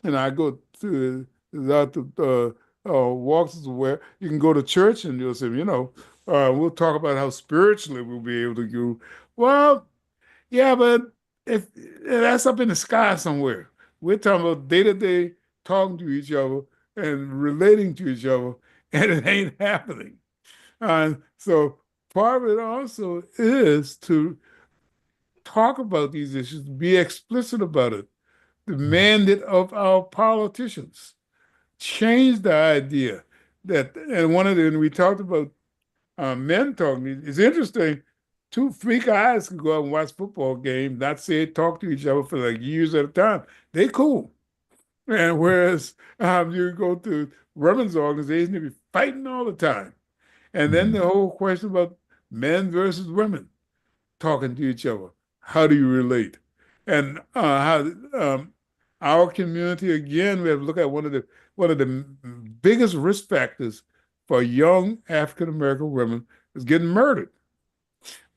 and I go to Dr. Walks is where you can go to church and you'll say, we'll talk about how spiritually we'll be able to do. Well, yeah, but if that's up in the sky somewhere. We're talking about day to day talking to each other and relating to each other, and it ain't happening. So part of it also is to talk about these issues, be explicit about it, demand it of our politicians, change the idea that, and we talked about men talking. It's interesting. Two, three guys can go out and watch football game, not say talk to each other for like years at a time. They cool. And whereas you go to women's organization, they be fighting all the time. And then the whole question about men versus women talking to each other. How do you relate? And how our community, again, we have to look at one of the biggest risk factors for young African American women is getting murdered.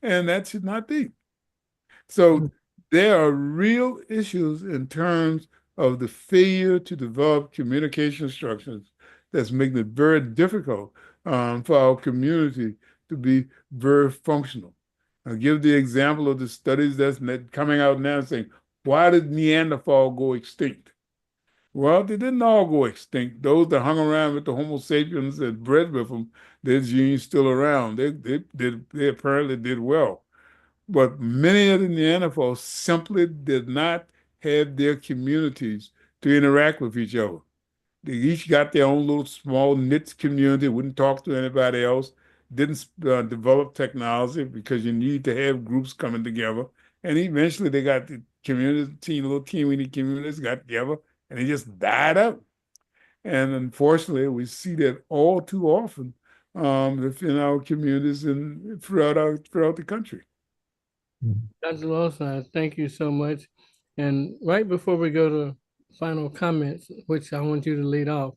And that should not be. So there are real issues in terms of the failure to develop communication structures that's making it very difficult for our community to be very functional. I'll give the example of the studies that's coming out now saying, why did Neanderthal go extinct? Well, they didn't all go extinct. Those that hung around with the Homo sapiens and bred with them, their genes still around. They apparently did well. But many of the Neanderthals simply did not have their communities to interact with each other. They each got their own little small niche community, wouldn't talk to anybody else, didn't develop technology because you need to have groups coming together. And eventually they got the community, little teeny communities got together and they just died out. And unfortunately, we see that all too often in our communities and throughout the country. Dr. Lawson, thank you so much. And right before we go to final comments, which I want you to lead off,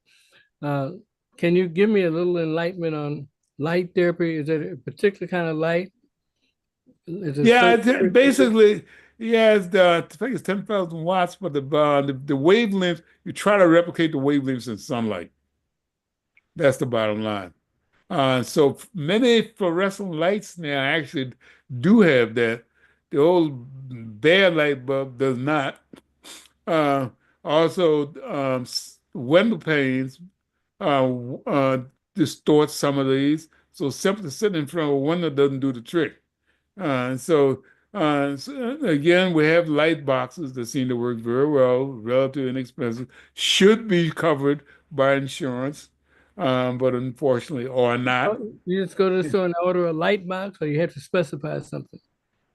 uh, can you give me a little enlightenment on light therapy? Is it a particular kind of light? Is it Yeah, certain- basically, yeah, I think it's 10,000 watts, but the wavelengths, you try to replicate the wavelengths in sunlight. That's the bottom line. So many fluorescent lights now actually do have that. The old bare light bulb does not. Uh, Also, window panes distort some of these. So simply sitting in front of a window doesn't do the trick. So again, we have light boxes that seem to work very well, relatively inexpensive, should be covered by insurance, but unfortunately, or not. You just go to the store and order a light box, or you have to specify something?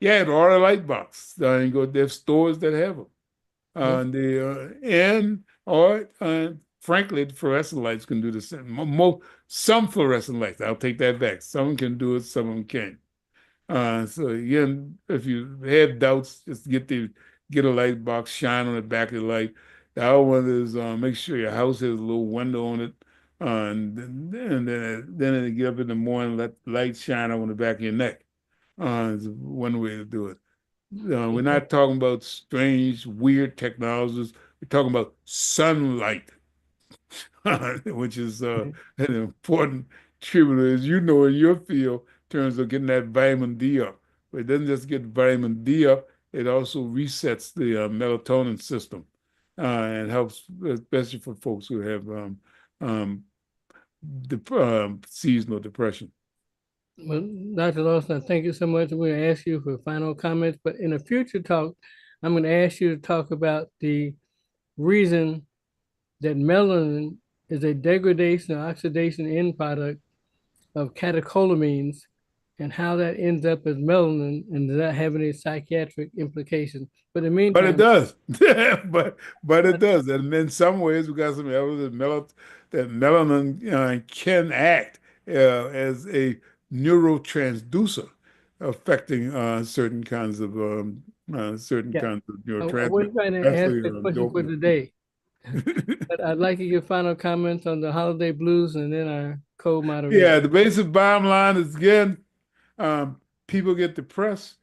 Yeah, or a light box. You go, there's stores that have them. Frankly, the fluorescent lights can do the same. Some fluorescent lights, I'll take that back. Some can do it, some of them can't. So again, if you have doubts, just get a light box, shine on the back of the light. The other one is make sure your house has a little window on it, and then you get up in the morning, let the light shine on the back of your neck. is one way to do it. We're not talking about strange, weird technologies. We're talking about sunlight, which is an important tribute, as you know, in your field, in terms of getting that vitamin D up. But it doesn't just get vitamin D up, it also resets the melatonin system and helps, especially for folks who have seasonal depression. Well, Dr. Lawson, thank you so much. We're going to ask you for final comments, but in a future talk, I'm going to ask you to talk about the reason that melanin is a degradation or oxidation end product of catecholamines and how that ends up as melanin and does that have any psychiatric implications. But in the But it meantime, does. but it does. And in some ways, we got some evidence that melanin can act as a neurotransducer, affecting certain kinds of Yeah. I neurotransmitters. wasn't trying to ask the question for today, but I'd like to get final comments on the holiday blues and then our co-moderation. Yeah, the basic bottom line is, again, people get depressed.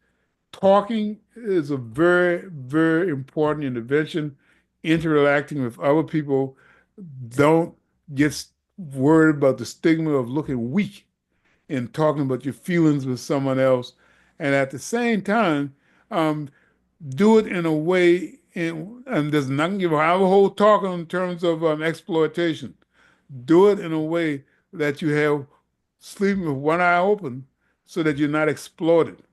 Talking is a very, very important intervention. Interacting with other people. Don't get worried about the stigma of looking weak in talking about your feelings with someone else. And at the same time, do it in a way, and there's nothing, you have a whole talk in terms of exploitation. Do it in a way that you have sleeping with one eye open so that you're not exploited.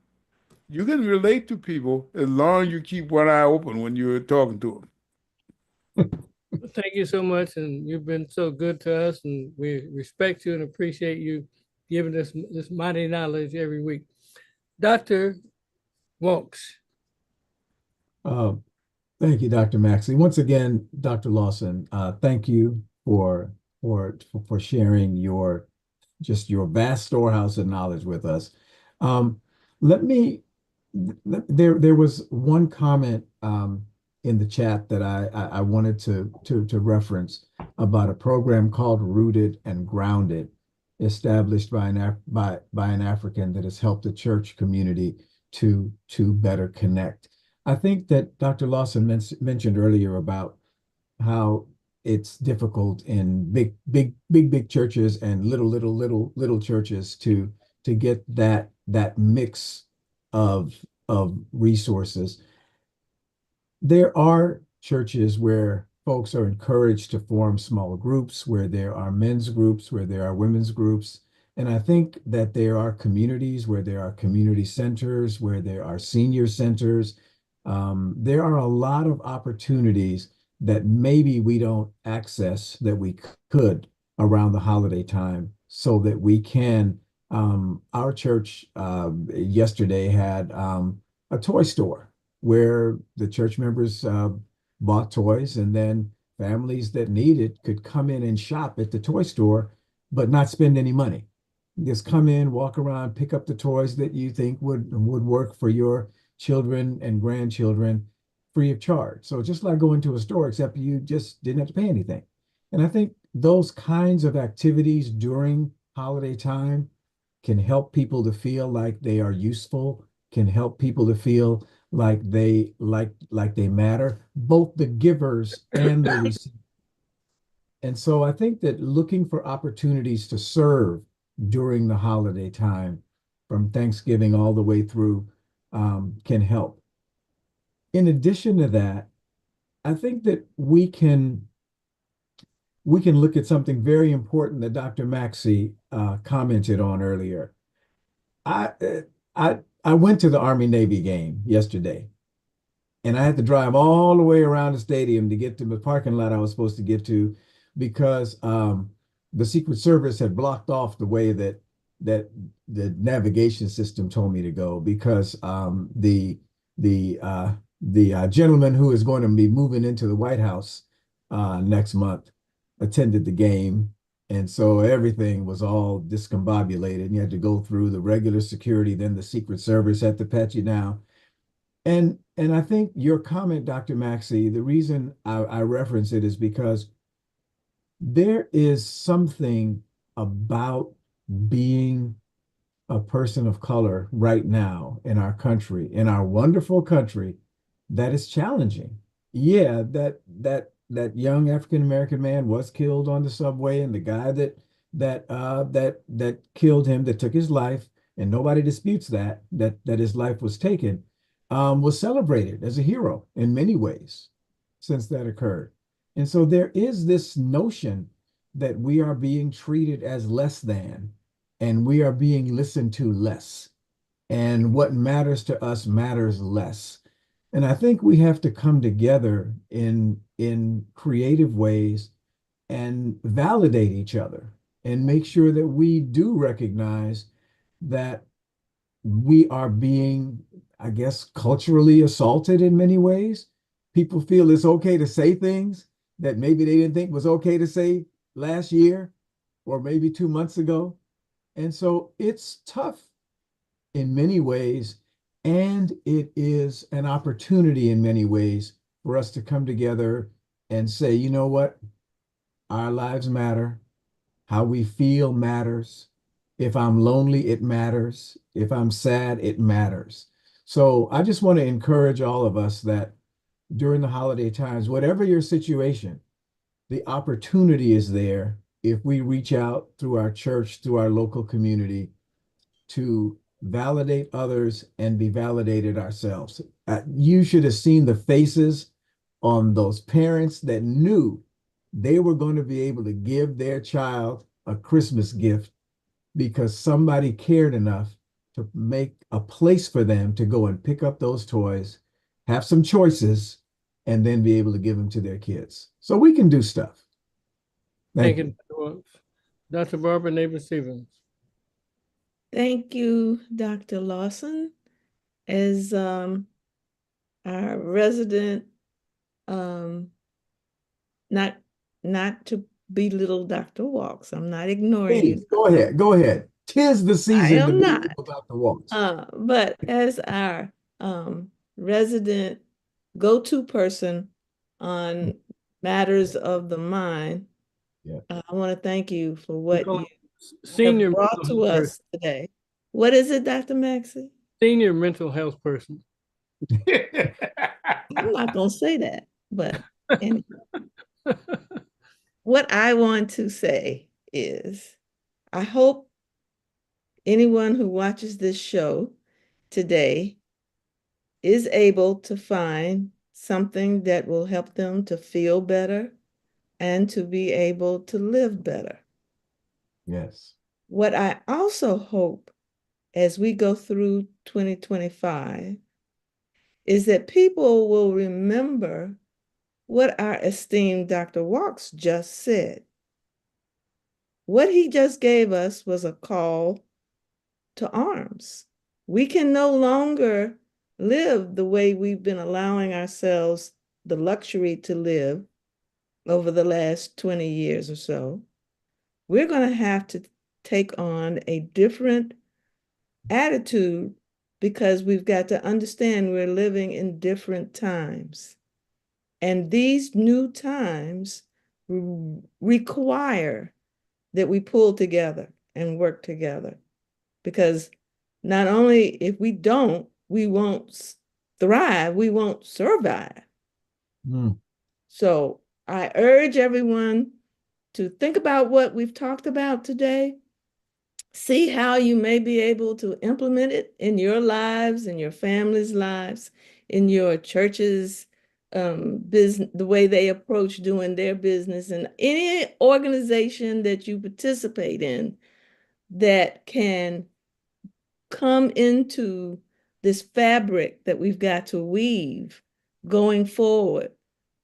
You can relate to people as long as you keep one eye open when you're talking to them. Thank you so much, and you've been so good to us, and we respect you and appreciate you giving us this mighty knowledge every week. Dr. Walks. Thank you, Dr. Maxey. Once again, Dr. Lawson, thank you for sharing your vast storehouse of knowledge with us. There was one comment in the chat that I wanted to reference about a program called Rooted and Grounded, established by an African that has helped the church community to better connect. I think that Dr. Lawson mentioned earlier about how it's difficult in big churches and little churches to get that mix of resources. There are churches where folks are encouraged to form small groups, where there are men's groups, where there are women's groups. And I think that there are communities where there are community centers, where there are senior centers. There are a lot of opportunities that maybe we don't access that we could around the holiday time, so that we can. Our church yesterday had a toy store where the church members bought toys, and then families that need it could come in and shop at the toy store, but not spend any money. Just come in, walk around, pick up the toys that you think would work for your children and grandchildren free of charge. So just like going to a store, except you just didn't have to pay anything. And I think those kinds of activities during holiday time can help people to feel like they are useful, can help people to feel like they matter, both the givers and the receivers. And so I think that looking for opportunities to serve during the holiday time, from Thanksgiving all the way through, can help. In addition to that, I think that we can look at something very important that Dr. Maxey commented on earlier. I went to the Army-Navy game yesterday, and I had to drive all the way around the stadium to get to the parking lot I was supposed to get to, because the Secret Service had blocked off the way that the navigation system told me to go, because the gentleman who is going to be moving into the White House next month attended the game. And so everything was all discombobulated, and you had to go through the regular security, then the Secret Service had to pat you down. And I think your comment, Dr. Maxey, the reason I reference it is because there is something about being a person of color right now in our country, in our wonderful country, that is challenging. Yeah, that young African American man was killed on the subway, and the guy that killed him, that took his life, and nobody disputes that his life was taken, was celebrated as a hero in many ways since that occurred. And so there is this notion that we are being treated as less than, and we are being listened to less, and what matters to us matters less. And I think we have to come together in creative ways and validate each other and make sure that we do recognize that we are being, I guess, culturally assaulted in many ways. People feel it's okay to say things that maybe they didn't think was okay to say last year or maybe 2 months ago. And so it's tough in many ways, and it is an opportunity in many ways for us to come together and say, you know what? Our lives matter. How we feel matters. If I'm lonely, it matters. If I'm sad, it matters. So I just want to encourage all of us that during the holiday times, whatever your situation, the opportunity is there if we reach out through our church, through our local community, to validate others and be validated ourselves. You should have seen the faces on those parents that knew they were going to be able to give their child a Christmas gift because somebody cared enough to make a place for them to go and pick up those toys, have some choices, and then be able to give them to their kids. So we can do stuff. Thank you, Dr. Wilkes. Dr. Barbara Neighbor-Stephens. Thank you, Dr. Lawson. As our resident, not to belittle Dr. Walks. I'm not ignoring Please, you. go ahead. 'Tis the season to am be not. Dr. Walks. But as our resident go-to person on matters of the mind, Yeah. I want to thank you for what you Senior have brought to us today. What is it, Dr. Maxey? Senior mental health person. I'm not going to say that, but anyway. What I want to say is, I hope anyone who watches this show today is able to find something that will help them to feel better and to be able to live better. Yes. What I also hope as we go through 2025 is that people will remember what our esteemed Dr. Walks just said. What he just gave us was a call to arms. We can no longer live the way we've been allowing ourselves the luxury to live over the last 20 years or so. We're going to have to take on a different attitude because we've got to understand we're living in different times. And these new times require that we pull together and work together. Because not only if we don't, we won't thrive, we won't survive. So I urge everyone to think about what we've talked about today. See how you may be able to implement it in your lives, in your family's lives, in your church's business, the way they approach doing their business, and any organization that you participate in that can come into this fabric that we've got to weave going forward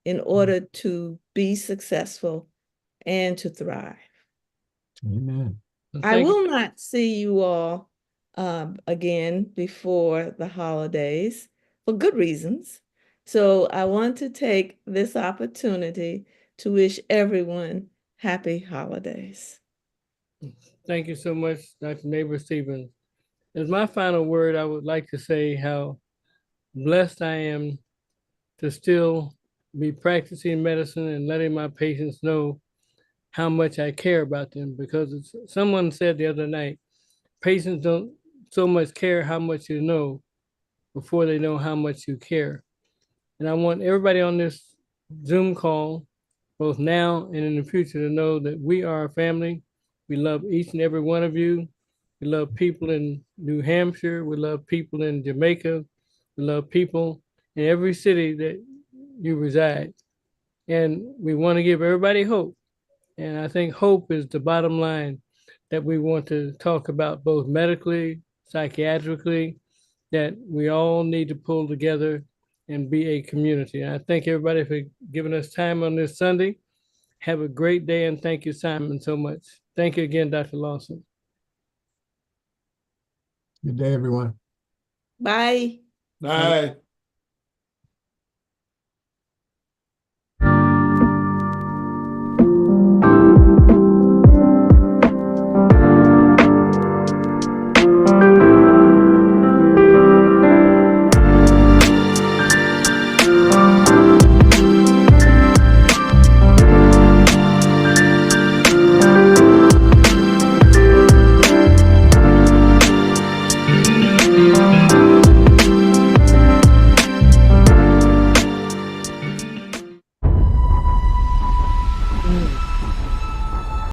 in order to be successful and to thrive. Amen. I will not see you all again before the holidays for good reasons. So I want to take this opportunity to wish everyone happy holidays. Thank you so much, Dr. Neighbor-Stephens. As my final word, I would like to say how blessed I am to still be practicing medicine and letting my patients know how much I care about them, because someone said the other night, patients don't so much care how much you know before they know how much you care. And I want everybody on this Zoom call, both now and in the future, to know that we are a family. We love each and every one of you. We love people in New Hampshire. We love people in Jamaica. We love people in every city that you reside. And we want to give everybody hope. And I think hope is the bottom line that we want to talk about, both medically, psychiatrically, that we all need to pull together and be a community. And I thank everybody for giving us time on this Sunday. Have a great day, and thank you, Simon, so much. Thank you again, Dr. Lawson. Good day, everyone. Bye. All right.